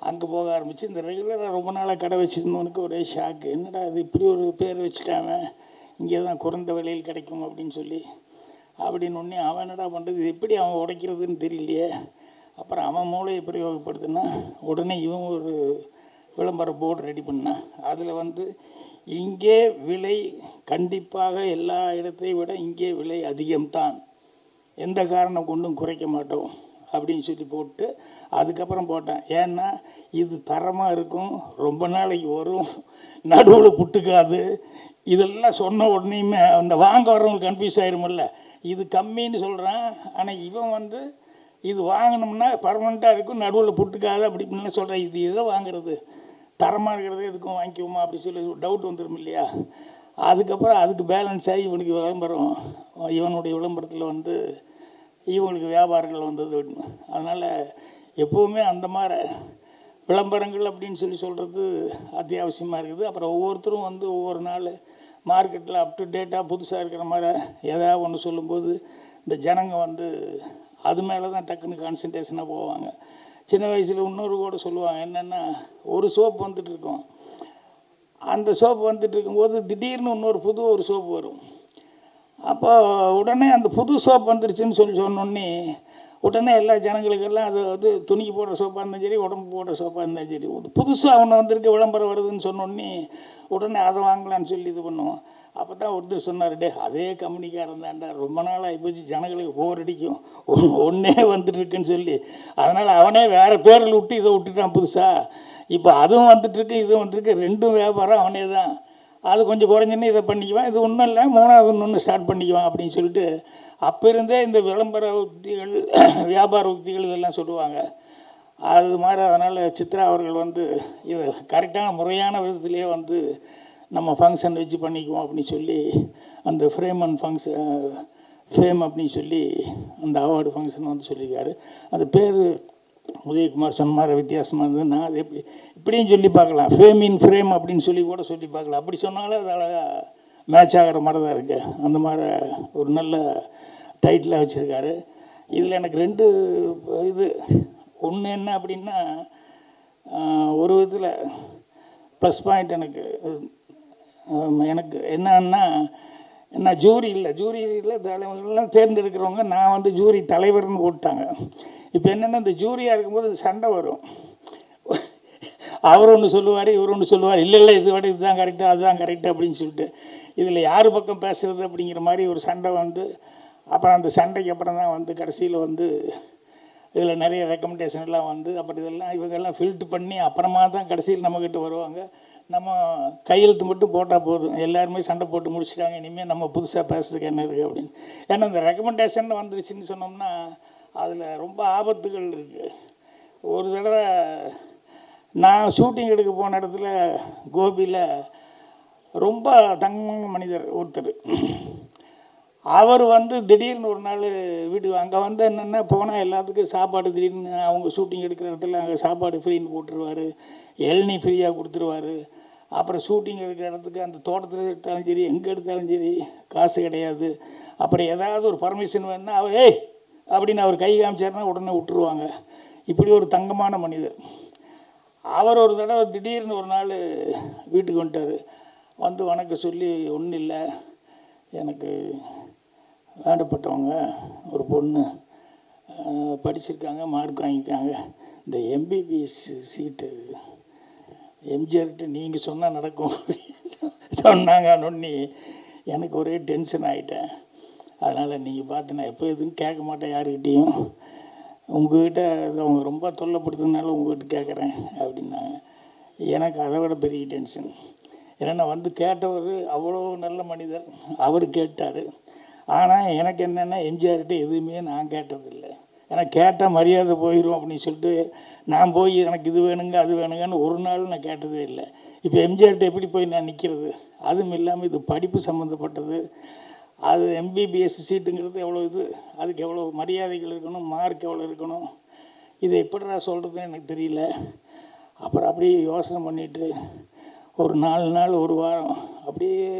அங்கே போக ஆரம்பிச்சு. இந்த ரெகுலராக ரொம்ப நாளாக கடை வச்சுருந்தவனுக்கு ஒரே ஷாக்கு, என்னடா அது இப்படி ஒரு பேர் வச்சுட்டாங்க, இங்கே தான் குறைந்த விலையில் கிடைக்கும் அப்படின்னு சொல்லி. அப்படின்னு ஒன்றே அவன் என்னடா பண்ணுறது, இது எப்படி அவன் உடைக்கிறதுன்னு தெரியலையே. அப்புறம் அவன் மூளையை பிரயோகப்படுத்துனா உடனே இவன் ஒரு விளம்பர போர்டு ரெடி பண்ணான். அதில் வந்து இங்கே விலை கண்டிப்பாக எல்லா இடத்தையும் விட இங்கே விலை அதிகம்தான், எந்த காரணம் கொண்டும் குறைக்க மாட்டோம் அப்படின்னு சொல்லி போட்டு அதுக்கப்புறம் போட்டேன். ஏன்னா இது தரமாக இருக்கும், ரொம்ப நாளைக்கு வரும், நடுவில் புட்டுக்காது. இதெல்லாம் சொன்ன உடனேயுமே அந்த வாங்க வரவங்களுக்கு கன்ஃபியூஸ் ஆயிருமில்ல, இது கம்மின்னு சொல்கிறான், ஆனால் இவன் வந்து இது வாங்கினோம்னா பர்மனெண்ட்டாக இருக்கும், நடுவில் புட்டுக்காது அப்படி இப்படின்னு சொல்கிறேன். இது எதை வாங்குறது, தரமாக இருக்கிறது எதுக்கும் வாங்கிக்குவோமா அப்படி சொல்லி டவுட் வந்துடும் இல்லையா. அதுக்கப்புறம் அதுக்கு பேலன்ஸ் ஆகி இவனுக்கு விளம்பரம், இவனுடைய விளம்பரத்தில் வந்து இவங்களுக்கு வியாபாரங்கள் வந்தது. அதனால் எப்போவுமே அந்த மாதிரி விளம்பரங்கள் அப்படின்னு சொல்லி சொல்கிறது அத்தியாவசியமாக இருக்குது. அப்புறம் ஒவ்வொருத்தரும் வந்து ஒவ்வொரு நாள் மார்க்கெட்டில் அப் டு டேட்டாக புதுசாக இருக்கிற மாதிரி எதாவது ஒன்று சொல்லும்போது இந்த ஜனங்க வந்து அது மேலே தான் டக்குன்னு கான்சன்ட்ரேஷனாக போவாங்க. சின்ன வயசில் இன்னொரு கூட சொல்லுவாங்க, என்னென்னா ஒரு சோப்பு வந்துட்டு இருக்கும், அந்த சோப்பு வந்துட்டு இருக்கும்போது திடீர்னு இன்னொரு புது ஒரு சோப்பு வரும். அப்போ உடனே அந்த புது சோப்பு வந்துருச்சுன்னு சொல்லி சொன்னோடனே உடனே எல்லா ஜனங்களுக்கெல்லாம் அது வந்து துணிக்கு போடுற சோப்பாக இருந்தாலும் சரி, உடம்பு போடுற சோப்பாக இருந்தாலும் சரி, புதுசாக ஒன்று வந்திருக்கு விளம்பரம் வருதுன்னு சொன்னோடனே உடனே அதை வாங்கலான்னு சொல்லி இது பண்ணுவோம். அப்போ தான் ஒருத்தர் சொன்னார், டே அதே கம்பெனிக்காரன் தான்டா, ரொம்ப நாள் ஆகிப்போச்சு, ஜனங்களுக்கு போர் அடிக்கும், ஒன்றே வந்துட்டுருக்குன்னு சொல்லி, அதனால் அவனே வேறு பேரில் விட்டு இதை விட்டுட்டான் புதுசாக. இப்போ அதுவும் வந்துட்டுருக்கு இதுவும் வந்துருக்கு, ரெண்டும் வியாபாரம் அவனே தான். அது கொஞ்சம் குறைஞ்சுன்னு இதை பண்ணிக்குவான், இது ஒன்றும் இல்லை மூணாவது ஒன்று ஸ்டார்ட் பண்ணிக்குவான் அப்படின்னு சொல்லிட்டு அப்போ இருந்தே இந்த விளம்பர உத்திகள் வியாபார உத்திகள் இதெல்லாம் சொல்லுவாங்க. அது மாதிரி அதனால் சித்ரா அவர்கள் வந்து இதை கரெக்டான முறையான விதத்துலேயே வந்து நம்ம ஃபங்க்ஷன் வச்சு பண்ணிக்குவோம் அப்படின்னு சொல்லி அந்த ஃபேம் அப்படின்னு சொல்லி அந்த அவார்டு ஃபங்க்ஷன் வந்து சொல்லியிருக்காரு. அந்த பேர் உதயகுமார் சொன்ன மாதிரி வித்தியாசமாக இருந்தது. நான் அது இப்படியும் சொல்லி பார்க்கலாம், ஃபேம் அப்படின்னு சொல்லி கூட சொல்லி பார்க்கலாம். அப்படி சொன்னாலும் அது அழகாக மேட்ச் ஆகிற மாதிரி தான் இருக்குது. அந்த மாதிரி ஒரு நல்ல டைட்டிலாக வச்சுருக்காரு. இதில் எனக்கு ரெண்டு இது, ஒன்று என்ன அப்படின்னா, ஒரு விதத்தில் ப்ளஸ் பாயிண்ட் எனக்கு என்னன்னா, என்ன ஜூரியில் தலைவர்கள்லாம் தேர்ந்தெடுக்கிறவங்க நான் வந்து ஜூரி தலைவர்னு போட்டாங்க. இப்போ என்னென்னா இந்த ஜூரியாக இருக்கும்போது சண்டை வரும், அவர் ஒன்று சொல்லுவார் இவர் ஒன்று சொல்லுவார், இல்லை இது விட இதுதான் கரெக்டாக அதுதான் கரெக்டாக அப்படின்னு சொல்லிட்டு இதில் யார் பக்கம் பேசுகிறது அப்படிங்கிற மாதிரி ஒரு சண்டை வந்து, அப்புறம் அந்த சண்டைக்கு அப்புறம் தான் வந்து கடைசியில் வந்து இதில் நிறைய ரெக்கமெண்டேஷன்லாம் வந்து அப்புறம் இதெல்லாம் இவங்கெல்லாம் ஃபில்ட்ரு பண்ணி அப்புறமா தான் கடைசியில் நம்மக்கிட்ட வருவாங்க. நம்ம கையெழுத்து மட்டும் போட்டால் போதும், எல்லாருமே சண்டை போட்டு முடிச்சிட்டாங்க, இனிமேல் நம்ம புதுசாக பேசுறதுக்கு என்ன இருக்குது அப்படின்னு. ஏன்னா இந்த ரெக்கமெண்டேஷன் வந்துருச்சுன்னு சொன்னோம்னா அதில் ரொம்ப ஆபத்துகள் இருக்குது. ஒரு தடவை நான் ஷூட்டிங் எடுக்க போன இடத்துல கோபியில் ரொம்ப தங்கமான மனிதர் ஒருத்தர், அவர் வந்து திடீர்னு ஒரு நாள் வீட்டுக்கு அங்கே வந்து என்னென்னா போனால் எல்லாத்துக்கும் சாப்பாடு திடீர்னு அவங்க ஷூட்டிங் எடுக்கிற இடத்துல அங்கே சாப்பாடு ஃப்ரீன்னு போட்டுருவார், இளநீ ஃப்ரீயாக கொடுத்துருவார். அப்புறம் ஷூட்டிங் எடுக்கிற இடத்துக்கு அந்த தோட்டத்தில் எடுத்தாலும் சரி எங்கே எடுத்தாலும் சரி காசு கிடையாது. அப்புறம் ஏதாவது ஒரு பர்மிஷன் வேணுன்னா அவர் அப்படின்னு அவர் கை காமிச்சாருன்னா உடனே விட்டுருவாங்க. இப்படி ஒரு தங்கமான மனிதர். அவர் ஒரு தடவை திடீர்னு ஒரு நாள் வீட்டுக்கு வந்துட்டார். வந்து வணக்கம் சொல்லி, ஒன்றும் இல்லை, எனக்கு வேண்டப்பட்டவங்க ஒரு பொண்ணு படிச்சிருக்காங்க, மார்க் வாங்கிட்டாங்க, இந்த எம்பிபிஎஸ் சீட்டு எம்ஜிஆர்கிட்ட நீங்கள் சொன்னால் நடக்கும் சொன்னாங்க. நொன்னி எனக்கு ஒரே டென்ஷன் ஆகிட்டேன். அதனால் நீங்கள் பார்த்து நான் எப்போ எதுவும் கேட்க மாட்டேன் யாருக்கிட்டேயும், உங்கள்கிட்ட அவங்க ரொம்ப தொல்லைப்படுத்துனால உங்கள்கிட்ட கேட்குறேன் அப்படின்னாங்க. எனக்கு அதை விட பெரிய டென்ஷன். ஏன்னா நான் வந்து கேட்டவர் அவ்வளோ நல்ல மனிதர், அவர் கேட்டார். ஆனால் எனக்கு என்னென்னா எம்ஜிஆர்கிட்ட எதுவுமே நான் கேட்டதில்லை. ஏன்னா கேட்டால் மரியாதை போயிடும் அப்படின்னு சொல்லிட்டு நான் போய் எனக்கு இது வேணுங்க அது வேணுங்கன்னு ஒரு நாள் நான் கேட்டதே இல்லை. இப்போ எம்ஜிஆர்கிட்ட எப்படி போய் நான் நிற்கிறது? அதுவும் இல்லாமல் இது படிப்பு சம்மந்தப்பட்டது. அது எம்பிபிஎஸ் சீட்டுங்கிறது எவ்வளோ இது, அதுக்கு எவ்வளோ மரியாதைகள் இருக்கணும், மார்க் எவ்வளோ இருக்கணும், இதை எப்படிடா சொல்கிறதுன்னு எனக்கு தெரியல. அப்புறம் அப்படியே யோசனை பண்ணிவிட்டு ஒரு 4 நாள் 1 வாரம் அப்படியே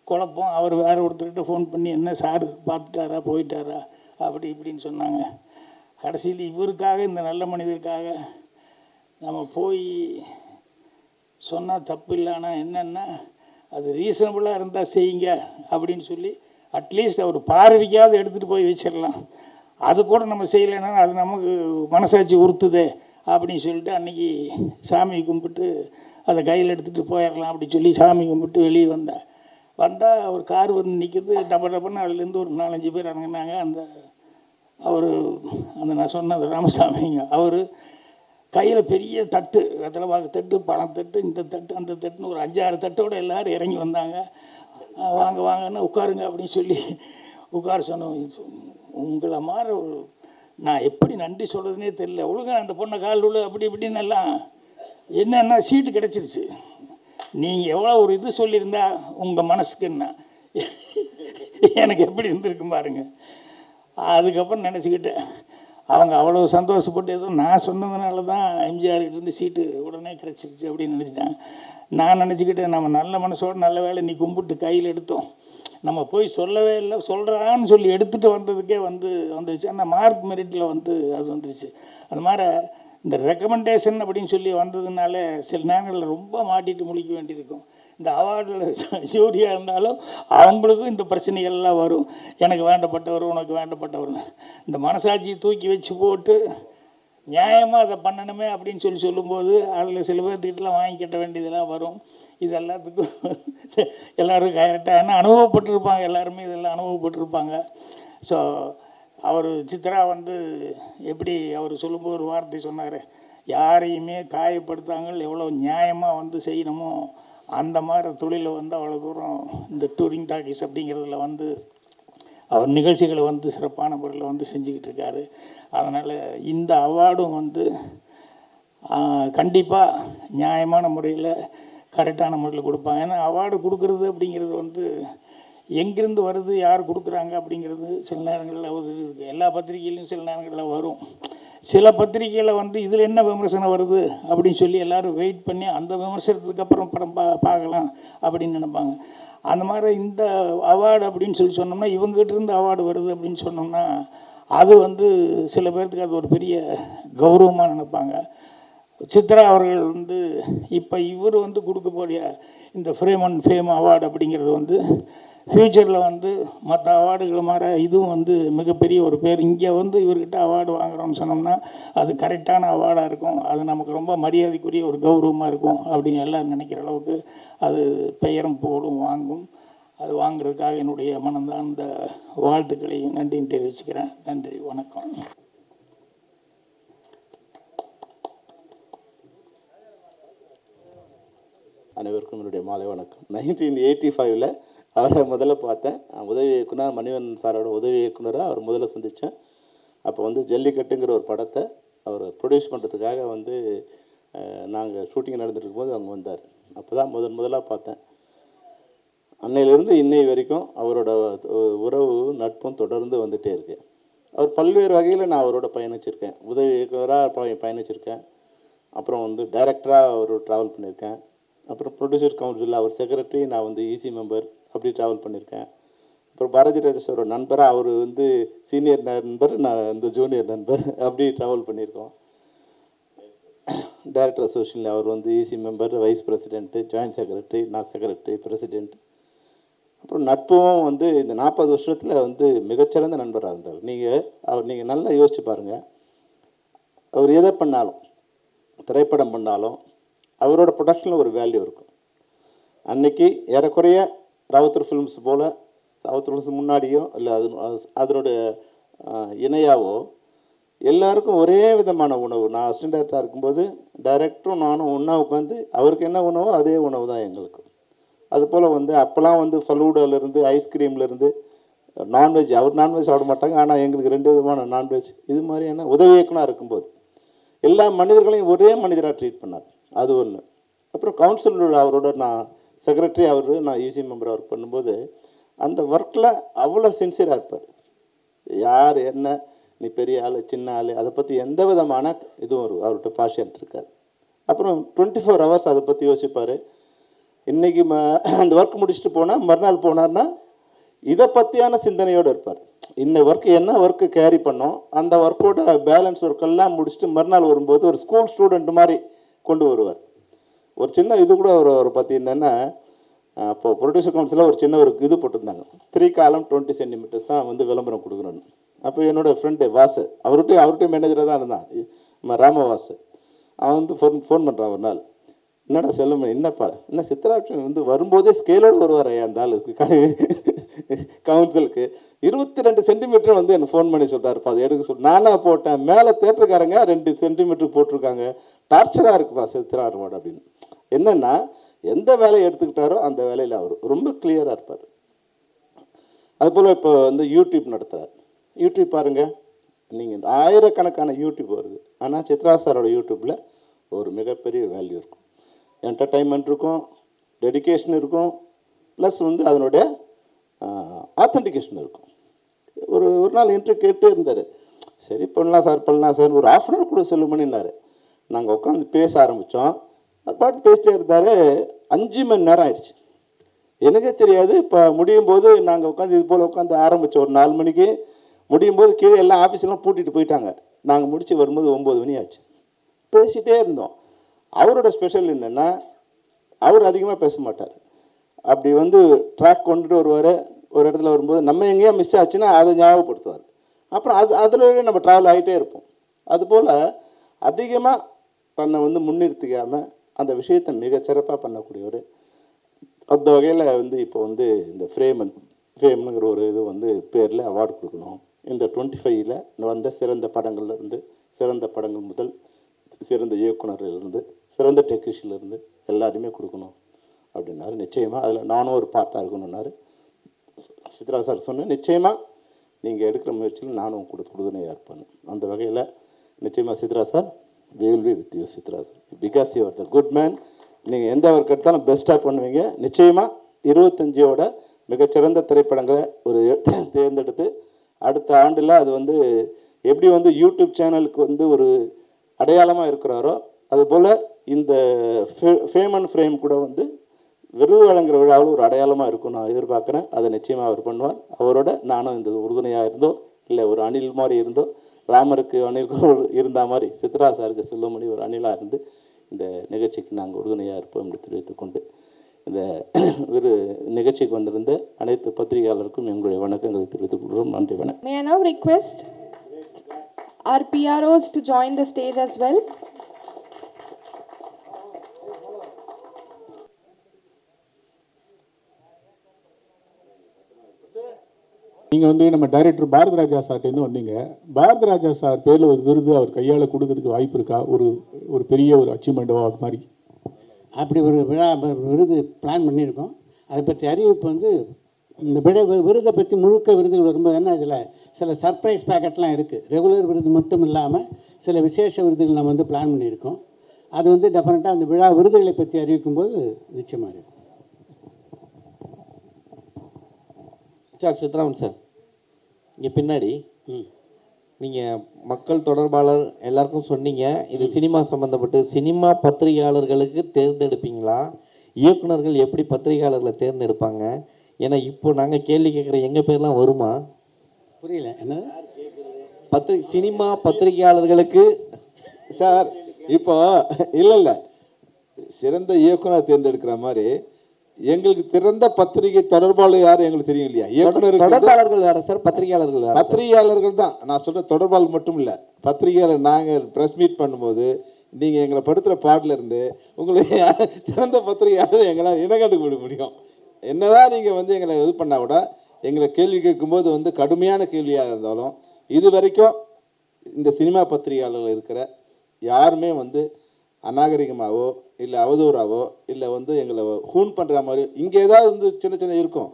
குழப்பம். அவர் வேறு ஒருத்தர்கிட்ட ஃபோன் பண்ணி, என்ன சார் பார்த்துட்டாரா, போயிட்டாரா, அப்படி இப்படின்னு சொன்னாங்க. கடைசியில் இவருக்காக, இந்த நல்ல மனிதருக்காக நம்ம போய் சொன்னால் தப்பு இல்லை. ஆனால் என்னென்னா, அது ரீசனபுளாக இருந்தால் செய்யுங்க அப்படின்னு சொல்லி அட்லீஸ்ட் அவர் பார்வைக்காவது எடுத்துகிட்டு போய் வச்சிடலாம். அது கூட நம்ம செய்யலைன்னா அது நமக்கு மனசாட்சி உறுத்துதே அப்படின்னு சொல்லிட்டு அன்றைக்கி சாமி கும்பிட்டு அதை கையில் எடுத்துகிட்டு போயிடலாம் அப்படி சொல்லி சாமி கும்பிட்டு வெளியே வந்தால் ஒரு கார் வந்து நிற்கிது. டப்பன்னு அதுலேருந்து ஒரு 4-5 பேர் இறங்கினாங்க. அந்த நான் சொன்னது ராமசாமிங்க, அவர் கையில் பெரிய தட்டு, வெத்தலை பாக்கு தட்டு, பணம் தட்டு, இந்த தட்டு அந்த தட்டுன்னு ஒரு 5-6 தட்டோடு எல்லோரும் இறங்கி வந்தாங்க. வாங்க வாங்கன்னு உட்காருங்க அப்படின்னு சொல்லி உட்கார சொன்னோம். உங்களை மாதிரி நான் எப்படி நன்றி சொல்கிறதுனே தெரியல. ஒழுங்காக அந்த பொண்ணை கால் உள்ள அப்படி இப்படின்னு எல்லாம் என்னென்னா சீட்டு கிடச்சிருச்சு. நீங்கள் எவ்வளோ ஒரு இது சொல்லியிருந்தா உங்கள் மனசுக்கு என்ன எனக்கு எப்படி இருந்திருக்கும் பாருங்க. அதுக்கப்புறம் நினச்சிக்கிட்டேன், அவங்க அவ்வளோ சந்தோஷப்பட்டு ஏதோ நான் சொன்னதுனால தான் எம்ஜிஆர்கிட்டேருந்து சீட்டு உடனே கிடச்சிருச்சு அப்படின்னு நினச்சிட்டேன். நான் நினச்சிக்கிட்டேன், நம்ம நல்ல மனசோடு நல்ல வேலை நீ கும்பிட்டு கையில் எடுத்தோம், நம்ம போய் சொல்லவே இல்லை, சொல்கிறான்னு சொல்லி எடுத்துகிட்டு வந்ததுக்கே வந்துருச்சு. அந்த மார்க் மெரிட்டில் அது வந்துருச்சு. அது மாதிரி இந்த ரெக்கமெண்டேஷன் அப்படின்னு சொல்லி வந்ததுனால சில நேரங்களில் ரொம்ப மாட்டிட்டு முழிக்க வேண்டியிருக்கும். இந்த அவார்டில் ஜூரியாக இருந்தாலும் அவங்களுக்கும் இந்த பிரச்சனைகள்லாம் வரும். எனக்கு வேண்டப்பட்டவர், உனக்கு வேண்டப்பட்டவர்னு இந்த மனசாட்சியை தூக்கி வச்சு போட்டு நியாயமாக அதை பண்ணணுமே அப்படின்னு சொல்லும்போது அதில் சில பேர்த்துக்கிட்டலாம் வாங்கி கட்ட வேண்டியதெல்லாம் வரும். இது எல்லாத்துக்கும் எல்லோரும் கரெக்டாக ஏன்னா அனுபவப்பட்டிருப்பாங்க, எல்லாருமே இதெல்லாம் அனுபவப்பட்டிருப்பாங்க. ஸோ அவர் சித்ரா எப்படி அவர் சொல்லும்போது ஒரு வார்த்தை சொன்னார், யாரையுமே காயப்படுத்தாங்கள் எவ்வளோ நியாயமாக செய்யணுமோ அந்த மாதிரி தொழிலை அவ்வளோ தூரம் இந்த டூரிங் டாக்கீஸ் அப்படிங்கிறதுல அவர் நிகழ்ச்சிகளை சிறப்பான முறையில் செஞ்சுக்கிட்டு இருக்காரு. அதனால் இந்த அவார்டும் கண்டிப்பாக நியாயமான முறையில் கரெக்டான முறையில் கொடுப்பாங்க. ஏன்னா அவார்டு கொடுக்குறது அப்படிங்கிறது எங்கேருந்து வருது, யார் கொடுக்குறாங்க அப்படிங்கிறது சில நேரங்களில் இருக்குது. எல்லா பத்திரிகையிலையும் சில நேரங்களில் வரும். சில பத்திரிகையில் இதில் என்ன விமர்சனம் வருது அப்படின்னு சொல்லி எல்லோரும் வெயிட் பண்ணி அந்த விமர்சனத்துக்கு அப்புறம் படம் பார்க்கலாம் அப்படின்னு நினைப்பாங்க. அந்த மாதிரி இந்த அவார்டு அப்படின்னு சொல்லி சொன்னோம்னா, இவங்ககிட்டருந்து அவார்டு வருது அப்படின்னு சொன்னோம்னா அது சில பேர்த்துக்கு அது ஒரு பெரிய கௌரவமாக நினைப்பாங்க. சித்ரா அவர்கள் இப்போ இவர் கொடுக்கக்கூடிய இந்த ஃப்ரேம் அண்ட் ஃபேம் அவார்டு அப்படிங்கிறது ஃப்யூச்சரில் மற்ற அவார்டுகள் மாதிரி இதுவும் மிகப்பெரிய ஒரு பேர். இங்கே இவர்கிட்ட அவார்டு வாங்குகிறோம்னு சொன்னோம்னா அது கரெக்டான அவார்டாக இருக்கும், அது நமக்கு ரொம்ப மரியாதைக்குரிய ஒரு கௌரவமாக இருக்கும் அப்படின்னு எல்லோரும் நினைக்கிற அளவுக்கு அது பெயரும் புகழும் வாங்கும். அது வாங்குறதுக்காக என்னுடைய மனந்தார்ந்த வாழ்த்துக்களையும் நன்றியும் தெரிவிச்சுக்கிறேன். நன்றி, வணக்கம். அனைவருக்கும் என்னுடைய மாலை வணக்கம். 1985 அவரை முதல்ல பார்த்தேன். உதவி இயக்குனர் மணிவண்ணன் சாரோட உதவி இயக்குனராக அவர் முதல்ல சந்தித்தேன். அப்போ ஜல்லிக்கட்டுங்கிற ஒரு படத்தை அவர் ப்ரொடியூஸ் பண்ணுறதுக்காக நாங்கள் ஷூட்டிங் நடந்துட்டு இருக்கும்போது அவங்க வந்தார். அப்போ தான் முதலாக பார்த்தேன். அன்னையிலேருந்து இன்னை வரைக்கும் அவரோட உறவு நட்பும் தொடர்ந்து வந்துகிட்டே இருக்கு. அவர் பல்வேறு வகையில் நான் அவரோட பயணிச்சிருக்கேன். உதவி இயக்குனராக பயணிச்சிருக்கேன். அப்புறம் டைரக்டராக அவர் ட்ராவல் பண்ணியிருக்கேன். அப்புறம் ப்ரொடியூசர் கவுன்சிலில் அவர் செக்ரட்டரி, நான் ஈசி மெம்பர் அப்படி ட்ராவல் பண்ணியிருக்கேன். அப்புறம் பாரதி ராஜேஸ்வரோட நண்பராக அவர் சீனியர் நண்பர், நான் ஜூனியர் நண்பர் அப்படி ட்ராவல் பண்ணியிருக்கோம். டைரக்டர் அசோசியேஷனில் அவர் EC member, vice president, joint secretary, நான் செக்ரட்டரி, பிரசிடென்ட். அப்புறம் நட்பும் இந்த 40 வருஷத்தில் மிகச்சிறந்த நண்பராக இருந்தார். நீங்கள் நல்லா யோசிச்சு பாருங்கள். அவர் எதை பண்ணாலும், திரைப்படம் பண்ணாலும் அவரோட ப்ரொடக்ஷனில் ஒரு வேல்யூ இருக்கும். அன்னைக்கு ஏறக்குறைய ராவுத்தர் ஃபிலிம்ஸ் போல், ராவுத்தர் ஃபிலிம்ஸ் முன்னாடியோ இல்லை அதனோட இணையாவோ எல்லாருக்கும் ஒரே விதமான உணவு. நான் அசிஸ்டன்ட் டைரக்டராக இருக்கும்போது டைரக்டரும் நானும் ஒன்றா உட்காந்து அவருக்கு என்ன உணவோ அதே உணவு தான் எங்களுக்கு. அதுபோல் அப்போல்லாம் ஃபலூடாலேருந்து ஐஸ்கிரீம்லேருந்து நான்வெஜ், அவர் நான்வெஜ் சாப்பிட மாட்டாங்க, ஆனால் எங்களுக்கு 2 விதமான நான்வெஜ். இது மாதிரியான உதவி இயக்குனராக இருக்கும்போது எல்லா மனிதர்களையும் ஒரே மனிதராக ட்ரீட் பண்ணார். அது ஒன்று. அப்புறம் கவுன்சில் அவரோட நான் செக்ரட்டரி, நான் ஈசி மெம்பராக ஒர்க் பண்ணும்போது அந்த ஒர்க்கில் அவ்வளோ சின்சியராக இருப்பார். யார் என்ன, நீ பெரிய ஆள் சின்ன ஆள், அதை பற்றி எந்த விதமான இதுவும் அவர்கிட்ட பார்ஷியாலிட்டி இருக்காது. அப்புறம் 24 hours அதை பற்றி யோசிப்பார். இன்றைக்கி அந்த ஒர்க் முடிச்சுட்டு போனால் மறுநாள் போனார்னா இதை பற்றியான சிந்தனையோடு இருப்பார். இன்ன ஒர்க்கு என்ன ஒர்க்கு கேரி பண்ணோம், அந்த ஒர்க்கோட பேலன்ஸ் ஒர்க்கெல்லாம் முடிச்சுட்டு மறுநாள் வரும்போது ஒரு ஸ்கூல் ஸ்டூடெண்ட் மாதிரி கொண்டு வருவார். ஒரு சின்ன இது கூட ஒரு பற்றி என்னென்னா, அப்போது ப்ரொடியூசர் கவுன்சிலில் ஒரு சின்ன ஒரு இது போட்டிருந்தாங்க, 3 column 20 centimeters தான் வந்து விளம்பரம் கொடுக்கணும்னு. அப்போ என்னோடய ஃப்ரெண்டு வாசு, அவர்கிட்டையும் மேனேஜராக தான் இருந்தான், ராமவாசு. அவன் வந்து ஃபோன் பண்ணுறான் ஒரு நாள், என்னடா செல்லுமே, என்னப்பா என்ன சித்ராட்சன் வந்து வரும்போதே ஸ்கேலோடு வருவார் அந்த ஆளுக்கு கவுன்சிலுக்கு 22 சென்டிமீட்டர் வந்து எனக்கு ஃபோன் பண்ணி சொல்கிறாருப்பா, அது எடுக்க நானாக போட்டேன், மேலே தேட்டருக்காரங்க 2 சென்டிமீட்டர் போட்டிருக்காங்க, டார்ச்சராக இருக்குப்பா சித்ராட்சன் அப்படின்னு. என்னென்னா எந்த வேலையை எடுத்துக்கிட்டாரோ அந்த வேலையில் அவர் ரொம்ப கிளியராக இருப்பார். அதுபோல் இப்போ வந்து யூடியூப் நடத்துகிறார். யூடியூப் பாருங்கள், நீங்கள் ஆயிரக்கணக்கான யூடியூப் வருது, ஆனால் சித்ரா சாரோட யூடியூப்பில் ஒரு மிகப்பெரிய வேல்யூ இருக்கும், என்டர்டைன்மெண்ட் இருக்கும், டெடிகேஷன் இருக்கும், ப்ளஸ் வந்து அதனுடைய ஆத்தென்டிகேஷன் இருக்கும். ஒரு நாள் இன்டர்வியூ கேட்டே இருந்தார், சரி பண்ணலாம் சார் ஒரு 1/2 hour கூட செல்லுமணின்னாரு. நாங்கள் உட்காந்து பேச ஆரம்பித்தோம், பாட்டு பேசிட்டே இருந்தார். 5 மணி நேரம் ஆயிடுச்சு, எனக்கே தெரியாது. இப்போ முடியும் போது நாங்கள் உட்காந்து இது போல் உட்காந்து ஆரம்பித்தோம் ஒரு 4 மணிக்கு, முடியும் போது கீழே எல்லாம் ஆஃபீஸெல்லாம் பூட்டிட்டு போயிட்டாங்க. நாங்கள் முடித்து வரும்போது 9 மணி ஆச்சு. பேசிகிட்டே இருந்தோம். அவரோட ஸ்பெஷல் என்னென்னா, அவர் அதிகமாக பேச மாட்டார். அப்படி வந்து ட்ராக் கொண்டுட்டு வருவார். ஒரு இடத்துல வரும்போது நம்ம எங்கேயா மிஸ் ஆச்சுன்னா அதை ஞாபகப்படுத்துவார். அப்புறம் அதில் நம்ம ட்ராவல் ஆகிட்டே இருப்போம். அதுபோல் அதிகமாக தன்னை வந்து முன்னிறுத்திக்காமல் அந்த விஷயத்தை மிகச்சிறப்பாக பண்ணக்கூடியவர். அந்த வகையில் வந்து இப்போ வந்து இந்த ஃபேம்னுங்கிற ஒரு இது வந்து பேரில் அவார்டு கொடுக்கணும். இந்த 25ல் வந்த சிறந்த படங்கள்லேருந்து, சிறந்த படங்கள் முதல் சிறந்த இயக்குனர்லேருந்து, சிறந்த டெக்னீஷியன்லேருந்து எல்லாருமே கொடுக்கணும் அப்படின்னாரு. நிச்சயமாக அதில் நானும் ஒரு பார்ட்டாக இருக்கணும்னாரு. சித்ரா சார் சொன்னேன், நிச்சயமாக நீங்கள் எடுக்கிற முயற்சியில் நானும் உறுதுணையாக இருப்பேன். அந்த வகையில் நிச்சயமாக Chitra sir, we will be with you Chitra sir, because you are the good man. நீங்கள் எந்த ஒர்க் எடுத்தாலும் பெஸ்ட்டாக பண்ணுவீங்க. நிச்சயமாக 25ஓட மிகச்சிறந்த திரைப்படங்களை ஒரு தேர்ந்தெடுத்து அடுத்த ஆண்டில் அது வந்து எப்படி வந்து யூடியூப் சேனலுக்கு வந்து ஒரு அடையாளமாக இருக்கிறாரோ அதுபோல் இந்த ஃபேம் அண்ட் ஃப்ரேம் கூட வந்து விருது வழங்குற விழாவில் ஒரு அடையாளமாக இருக்கும் நான் எதிர்பார்க்குறேன். அதை நிச்சயமாக அவர் பண்ணுவார். அவரோட நானும் இந்த உறுதுணையாக இருந்தோ, இல்லை ஒரு அணில் மாதிரி இருந்தோ, ராமருக்கு அணிலுக்கு இருந்த மாதிரி சித்ரா சாருக்கு செல்லுமணி ஒரு அணிலாக இருந்து இந்த நிகழ்ச்சிக்கு நாங்கள் உறுதுணையாக இருப்போம் என்று தெரிவித்துக்கொண்டு, இந்த நிகழ்ச்சிக்கு வந்திருந்த அனைத்து பத்திரிகையாளருக்கும் எங்களுடைய வணக்கங்களை தெரிவித்துக் கொள்கிறோம். நன்றி, வணக்கம். May I now request our PROs to join the stage as well? நீங்கள் வந்து நம்ம டைரக்டர் பாரதி ராஜா சார்ட்டேருந்து வந்தீங்க. பாரதி ராஜா சார் பேரில் ஒரு விருது அவர் கையால் கொடுக்கறதுக்கு வாய்ப்பு இருக்கா? ஒரு பெரிய ஒரு அச்சீவ்மெண்ட் அவார்ட் மாதிரி அப்படி ஒரு விருது பிளான் பண்ணியிருக்கோம். அதை பற்றி அறிவிப்பு வந்து இந்த விருதை பற்றி முழுக்க விருதுகள் வரும்போது என்ன, இதில் சில சர்ப்ரைஸ் பேக்கெட்லாம் இருக்குது. ரெகுலர் விருது மட்டும் இல்லாமல் சில விசேஷ விருதுகள் நம்ம வந்து பிளான் பண்ணியிருக்கோம். அது வந்து டெஃபினட்டாக அந்த விருதுகளை பற்றி அறிவிக்கும் போது நிச்சயமாக இருக்கும். சார் சித்ராமன் சார், இங்கே பின்னாடி நீங்கள் மக்கள் தொடர்பாளர் எல்லாருக்கும் சொன்னீங்க, இது சினிமா சம்மந்தப்பட்டு சினிமா பத்திரிகையாளர்களுக்கு தேர்ந்தெடுப்பீங்களா? இயக்குனர்கள் எப்படி பத்திரிகையாளர்களை தேர்ந்தெடுப்பாங்க? ஏன்னா இப்போ நாங்கள் கேள்வி கேட்குற எங்கள் பேர்லாம் வருமா? புரியல என்ன? சினிமா பத்திரிகையாளர்களுக்கு சார் இப்போ இல்லை சிறந்த இயக்குனர் தேர்ந்தெடுக்கிற மாதிரி எங்களுக்கு திறந்த பத்திரிகை தொடர்பாளர் யாரும் எங்களுக்கு தெரியும் இல்லையா? இயக்குனர் தொடர்பாளர்கள் வேற சார், பத்திரிகையாளர்கள் வேற. பத்திரிகையாளர்கள் தான் நான் சொல்ற, தொடர்பாளர் மட்டும் இல்லை. பத்திரிகையாளர் நாங்கள் ப்ரெஸ் மீட் பண்ணும்போது நீங்கள் எங்களை படுத்துகிற பாட்டில் இருந்து உங்களுக்கு திறந்த பத்திரிகையாளர் எங்களால் இனம் கண்டுபிடிக்க முடியும். என்னதான் நீங்கள் வந்து எங்களை இது பண்ணால் கூட எங்களை கேள்வி கேட்கும்போது வந்து கடுமையான கேள்வியாக இருந்தாலும் இது வரைக்கும் இந்த சினிமா பத்திரிகையாளர்கள் இருக்கிற யாருமே வந்து அநாகரிகமாகவோ இல்லை அவதூறாவோ இல்லை வந்து எங்களை ஹூன் பண்ணுற மாதிரி இங்கே ஏதாவது வந்து சின்ன சின்ன இருக்கும்,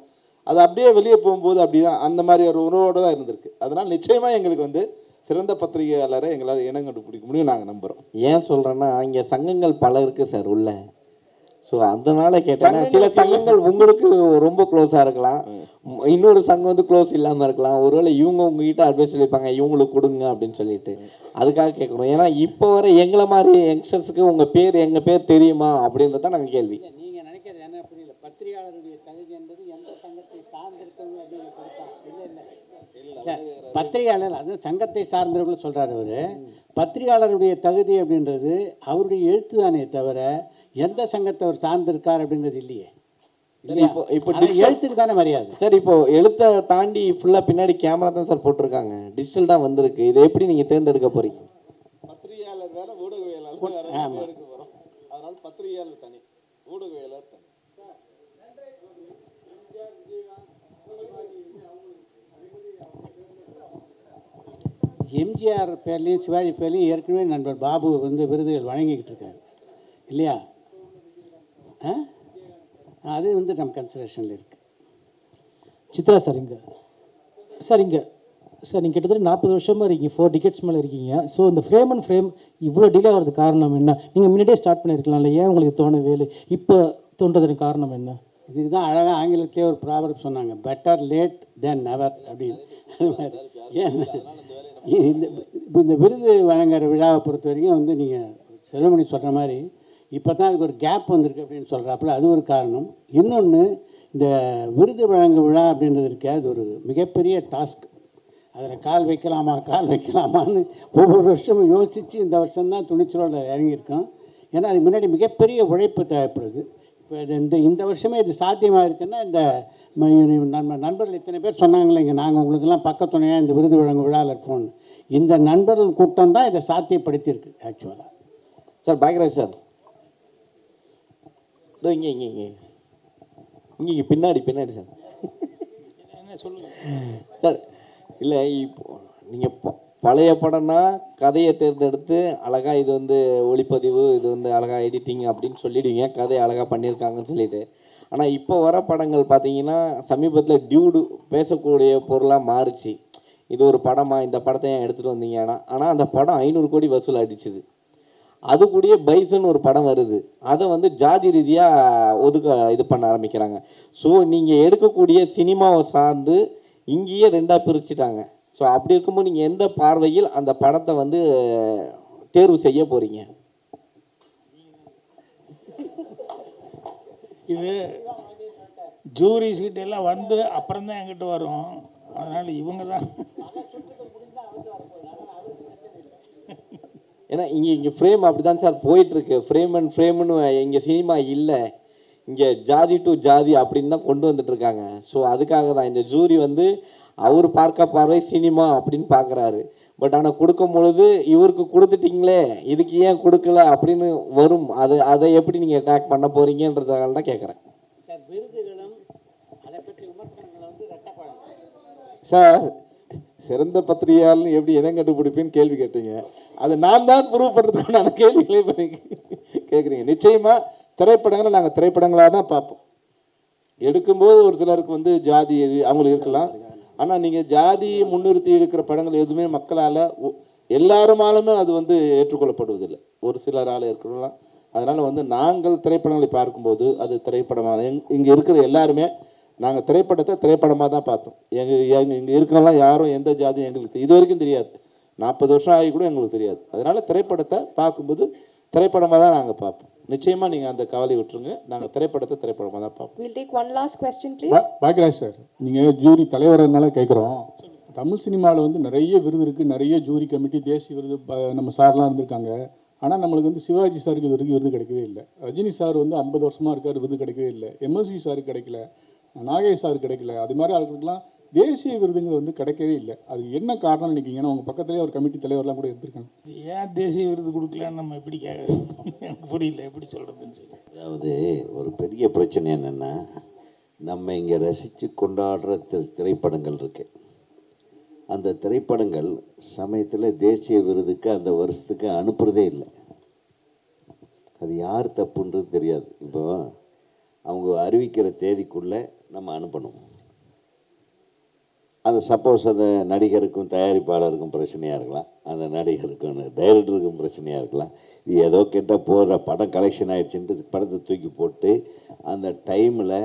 அது அப்படியே வெளியே போகும்போது அப்படி தான் அந்த மாதிரி ஒரு உணவோடு தான் இருந்திருக்கு. அதனால் நிச்சயமாக எங்களுக்கு வந்து சிறந்த பத்திரிகையாளரை எங்களால் இனம் கண்டுபிடிக்க முடியும் நாங்கள் நம்புகிறோம். ஏன் சொல்கிறேன்னா, இங்கே சங்கங்கள் பல இருக்குது சார் உள்ள. ஸோ அதனால கேட்டேன். சில சங்கங்கள் உங்களுக்கு ரொம்ப க்ளோஸாக இருக்கலாம், இன்னொரு சங்கம் வந்து க்ளோஸ் இல்லாமல் இருக்கலாம். ஒருவேளை இவங்க உங்ககிட்ட அட்வைஸ் சொல்லியிருப்பாங்க இவங்களுக்கு கொடுங்க அப்படின்னு சொல்லிட்டு, அதுக்காக கேட்குறோம். ஏன்னா இப்போ வர எங்களை மாதிரி யங்ஸ்டர்ஸுக்கு உங்கள் பேர் எங்கள் பேர் தெரியுமா அப்படின்றது தான் நாங்கள் கேள்வி. நீங்கள் நினைக்கிறது என்ன புரியல. பத்திரிகையாளருடைய தகுதி என்பது எந்த சங்கத்தை சார்ந்திருக்கணும் அப்படின்னு பொறுத்தா? இல்லை பத்திரிகையாளர் அது சங்கத்தை சார்ந்தவர்கள் சொல்கிறார் அவர். பத்திரிகையாளருடைய தகுதி அப்படின்றது அவருடைய எழுத்து தானே தவிர எந்த சங்கத்தை அவர் சார்ந்திருக்கார் அப்படின்றது இல்லையே. இப்போ எழுத்துக்கு தானே மரியாதை. சார் இப்போ எழுத்தை தாண்டி ஃபுல்லாக பின்னாடி கேமரா தான் சார் போட்டிருக்காங்க, டிஜிட்டல் தான் வந்திருக்கு. இதை எப்படி நீங்கள் தேர்ந்தெடுக்க போறீங்க? பத்திரிகையாளர் வேற, ஊடகவியலாளர் வேற எடுக்க போகிறோம். அதனால பத்திரிகையாளர் தனி, ஊடகவியலாளர் தனி. எம்ஜிஆர் பேர்லேயும் சிவாஜி பேர்லேயும் ஏற்கனவே நண்பர் பாபு வந்து விருதுகள் வழங்கிக்கிட்டு இருக்காரு இல்லையா? அது வந்து நம்ம கன்சிடரேஷனில் இருக்குது. சித்ரா சார் இங்கே சார் நீங்கள் கிட்டத்தட்ட 40 வருஷமாக இருக்கீங்க, 4 டிக்கெட்ஸ் மேலே இருக்கீங்க. ஸோ இந்த ஃப்ரேம் அண்ட் ஃப்ரேம் இவ்வளோ டிலே ஆகிறதுக்கு காரணம் என்ன? நீங்கள் முன்னாடியே ஸ்டார்ட் பண்ணியிருக்கலாம்ல, ஏன் உங்களுக்கு தோணவே இல்லை? இப்போ தோன்றதுக்கு காரணம் என்ன? இதுக்கு தான் அழகாக ஆங்கிலத்திலே ஒரு ப்ராவர்ப் சொன்னாங்க, பெட்டர் லேட் தென் நெவர் அப்படின்னு. ஏன் இந்த விருது வழங்குற விழாவை பொறுத்த வரைக்கும் வந்து நீங்கள் செல்வமணி சொல்கிற மாதிரி இப்போ தான் அதுக்கு ஒரு கேப் வந்திருக்கு அப்படின்னு சொல்கிறாப்புல, அது ஒரு காரணம். இன்னொன்று, இந்த விருது வழங்கு விழா அப்படின்றது இருக்கு, அது ஒரு மிகப்பெரிய டாஸ்க். அதில் கால் வைக்கலாமான்னு ஒவ்வொரு வருஷமும் யோசித்து இந்த வருஷம்தான் துணிச்சலோடு இறங்கியிருக்கோம். ஏன்னா அதுக்கு முன்னாடி மிகப்பெரிய உழைப்பு தேவைப்படுது. இப்போ இந்த வருஷமே இது சாத்தியமாக இருக்குன்னா இந்த நண்பர்கள் இத்தனை பேர் சொன்னாங்களே, இங்கே நாங்கள் உங்களுக்கெல்லாம் பக்கத்துணையாக இந்த விருது வழங்கு விழாவில் இருப்போம்னு, இந்த நண்பர்கள் கூட்டம் தான் இதை சாத்தியப்படுத்தியிருக்கு ஆக்சுவலாக. சார் பாக்யராஜ் சார் இங்கே இங்கே இங்கே இங்கே பின்னாடி சார் என்ன சொல்லுங்க சார். இல்லை இப்போ நீங்கள் பழைய படம்னா கதையை தேர்ந்தெடுத்து அழகாக இது வந்து ஒளிப்பதிவு, இது வந்து அழகாக எடிட்டிங் அப்படின்னு சொல்லிடுவீங்க, கதையை அழகாக பண்ணியிருக்காங்கன்னு சொல்லிட்டு. ஆனால் இப்போ வர படங்கள் பார்த்தீங்கன்னா சமீபத்தில் டியூடு பேசக்கூடிய பொருளாக மாறிச்சு. இது ஒரு படமா, இந்த படத்தை ஏன் எடுத்துகிட்டு வந்தீங்க? ஆனால் அந்த படம் 500 கோடி வசூல் அடிச்சுது. அது கூடயே பைசன் ஒரு படம் வருது, அதை வந்து ஜாதி ரீதியாக இது பண்ண ஆரம்பிக்கிறாங்க. ஸோ நீங்கள் எடுக்கக்கூடிய சினிமாவை சார்ந்து இங்கேயே 2ஆக பிரிச்சுட்டாங்க. ஸோ அப்படி இருக்கும்போது நீங்கள் எந்த பார்வையில் அந்த படத்தை வந்து தேர்வு செய்ய போகிறீங்க? இது ஜூரி சீட் எல்லாம் வந்து அப்புறம் தான் என்கிட்ட வரும். அதனால் இவங்க தான் ஏன்னா இங்கே ஃப்ரேம் அப்படி தான் சார் போயிட்டுருக்கு. ஃப்ரேம் அண்ட் ஃப்ரேம்னு இங்கே சினிமா இல்லை, இங்கே ஜாதி டு ஜாதி அப்படின்னு தான் கொண்டு வந்துட்டுருக்காங்க. ஸோ அதுக்காக தான் இந்த ஜூரி வந்து அவர் பார்க்க பார்வை சினிமா அப்படின்னு பார்க்குறாரு. பட் ஆனால் கொடுக்கும் பொழுது இவருக்கு கொடுத்துட்டிங்களே, இதுக்கு ஏன் கொடுக்கல அப்படின்னு வரும். அதை எப்படி நீங்கள் அட்டாக் பண்ண போகிறீங்கன்றதால தான் கேட்குறேன் சார். விருதுகளும் அதை பற்றி விமர்சனங்களை வந்து ரெட்டப்படம் சார், சிறந்த பத்திரிகையாளர் எப்படி எதை கண்டுபிடிப்பேன்னு கேள்வி கேட்டீங்க. அது நான் தான் ப்ரூவ் பண்ணுறதுக்கான கேள்விகளே இப்போ கேட்குறீங்க. நிச்சயமாக திரைப்படங்களை நாங்கள் திரைப்படங்களாக தான் பார்ப்போம். எடுக்கும்போது ஒரு சிலருக்கு வந்து ஜாதி அவங்களுக்கு இருக்கலாம். ஆனால் நீங்கள் ஜாதியை முன்னிறுத்தி இருக்கிற படங்கள் எதுவுமே மக்களால் எல்லாருமாலுமே அது வந்து ஏற்றுக்கொள்ளப்படுவதில்லை, ஒரு சிலரால் இருக்கலாம். அதனால் வந்து நாங்கள் திரைப்படங்களை பார்க்கும்போது அது திரைப்படமாக இங்கே இருக்கிற எல்லாருமே நாங்கள் திரைப்படத்தை திரைப்படமாக தான் பார்த்தோம். இங்கே இருக்கிறவங்களாம் யாரும் எந்த ஜாதியும் எங்களுக்கு இது வரைக்கும் தெரியாது. 40 வருஷம் ஆகி கூட எங்களுக்கு தெரியாது. அதனால் திரைப்படத்தை பார்க்கும்போது திரைப்படமாக தான் நாங்கள் பார்ப்போம். நிச்சயமாக நீங்கள் அந்த கவலை விட்டுருங்க, நாங்கள் திரைப்படத்தை திரைப்படமாக தான் பார்ப்போம். We'll take one last question, please. Bhagyaraj sir, நீங்கள் ஜூரி தலைவர்னால கேட்குறோம். தமிழ் சினிமாவில் வந்து நிறைய விருது இருக்குது, நிறைய ஜூரி கமிட்டி, தேசிய விருது நம்ம சார்லாம் இருந்திருக்காங்க. ஆனால் நம்மளுக்கு வந்து சிவாஜி சாருக்கு இது வரைக்கும் விருது கிடைக்கவே இல்லை. ரஜினி சார் வந்து 50 வருஷமாக இருக்கார், விருது கிடைக்கவே இல்லை. எம்எஸ்வி சாருக்கு கிடைக்கல, நாகேஷ் சார் கிடைக்கல. அது மாதிரி ஆளுக்கெல்லாம் தேசிய விருதுங்கிறது வந்து கிடைக்கவே இல்லை. அது என்ன காரணம் நினைக்கிங்கன்னா உங்கள் பக்கத்துலேயே ஒரு கமிட்டி தலைவர்லாம் கூட இருந்திருக்காங்க. ஏன் தேசிய விருது கொடுக்கலன்னு நம்ம எப்படி எனக்கு புரியல, எப்படி சொல்கிறதுன்னு சொல்லி. அதாவது ஒரு பெரிய பிரச்சனை என்னென்னா, நம்ம இங்கே ரசித்து கொண்டாடுற திரைப்படங்கள் இருக்கு. அந்த திரைப்படங்கள் சமயத்தில் தேசிய விருதுக்கு அந்த வருஷத்துக்கு அனுப்புகிறதே இல்லை. அது யார் தப்புன்றது தெரியாது. இப்போ அவங்க அறிவிக்கிற தேதிக்குள்ளே நம்ம அனுப்பணும். அது சப்போஸ் அந்த நடிகருக்கும் தயாரிப்பாளருக்கும் பிரச்சனையாக இருக்கலாம், அந்த நடிகருக்கும் டைரக்டருக்கும் பிரச்சனையாக இருக்கலாம், இது ஏதோ கேட்டால் போடுற படம் கலெக்ஷன் ஆகிடுச்சுன்ட்டு படத்தை தூக்கி போட்டு அந்த டைமில்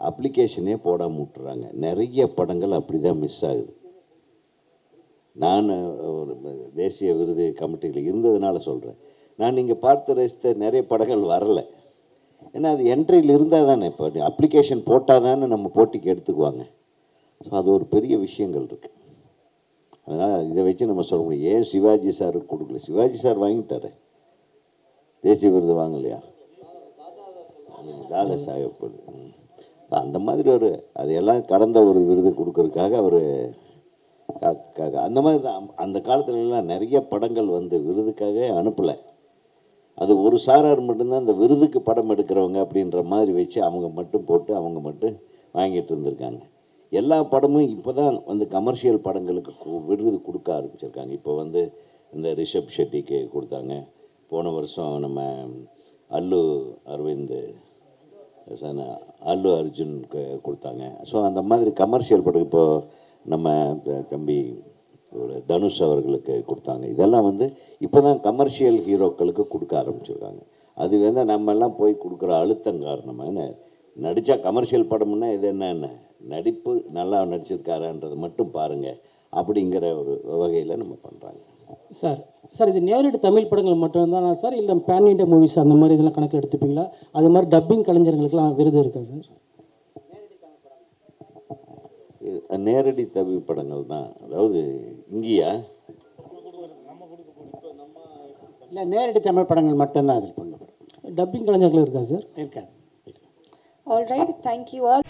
அப்ளிகேஷனே போடாமல் விட்டுறாங்க. நிறைய படங்கள் அப்படி தான் மிஸ் ஆகுது. நான் ஒரு தேசிய விருது கமிட்டியில் இருந்ததுனால சொல்கிறேன். நான் நீங்கள் பார்த்து ரசித்த நிறைய படங்கள் வரலை. ஏன்னா அது என்ட்ரியில் இருந்தால் தானே, இப்போ அப்ளிகேஷன் போட்டால் தானே நம்ம போட்டிக்கு எடுத்துக்குவாங்க. ஸோ அது ஒரு பெரிய விஷயங்கள் இருக்குது. அதனால் இதை வச்சு நம்ம சொல்ல முடியும். ஏன் சிவாஜி சாருக்கு கொடுக்கல? சிவாஜி சார் வாங்கிட்டாரு, தேசிய விருது வாங்கலையா? தாதா சாஹேப். அந்த மாதிரி ஒரு அதையெல்லாம் கடந்த ஒரு விருது கொடுக்கறதுக்காக அவர் அந்த மாதிரி தான். அந்த காலத்துலலாம் நிறைய படங்கள் வந்து விருதுக்காக அனுப்பலை. அது ஒரு சாரார் மட்டும்தான் அந்த விருதுக்கு படம் எடுக்கிறவங்க அப்படின்ற மாதிரி வச்சு அவங்க மட்டும் போட்டு அவங்க மட்டும் வாங்கிட்டு இருந்திருக்காங்க. எல்லா படமும் இப்போ தான் வந்து கமர்ஷியல் படங்களுக்கு விருது கொடுக்க ஆரம்பிச்சிருக்காங்க. இப்போ வந்து இந்த ரிஷப் ஷெட்டிக்கு கொடுத்தாங்க. போன வருஷம் நம்ம அல்லு அர்ஜுனுக்கு கொடுத்தாங்க. ஸோ அந்த மாதிரி கமர்ஷியல் படம் இப்போது நம்ம தம்பி ஒரு தனுஷ் அவர்களுக்கு கொடுத்தாங்க. இதெல்லாம் வந்து இப்போ தான் கமர்ஷியல் ஹீரோக்களுக்கு கொடுக்க ஆரம்பிச்சிருக்காங்க. அது வந்து நம்மெல்லாம் போய் கொடுக்குற அழுத்தம் காரணமாக நடித்தா கமர்ஷியல் படம்னா இது என்ன நடிப்பு நல்லா நடிச்சிருக்காரான்றது மட்டும் பாருங்கள் அப்படிங்கிற ஒரு வகையில் நம்ம பண்ணுறாங்க. சார் இது நேரடி தமிழ் படங்கள் மட்டும்தானா சார், இல்லை பேன் இண்டியா மூவிஸ் அந்த மாதிரி இதெல்லாம் கணக்கில் எடுத்துப்பீங்களா? அது மாதிரி டப்பிங் கலைஞர்களுக்கெல்லாம் விருது இருக்கா சார்? நேரடி தமிழ் படங்கள் தான். அதாவது இங்கேயா இல்லை, நேரடி தமிழ் படங்கள் மட்டும்தான் அதில் பண்ணப்படும். டப்பிங் கலைஞர்கள் இருக்கா சார்? இருக்காது. All right, thank you all.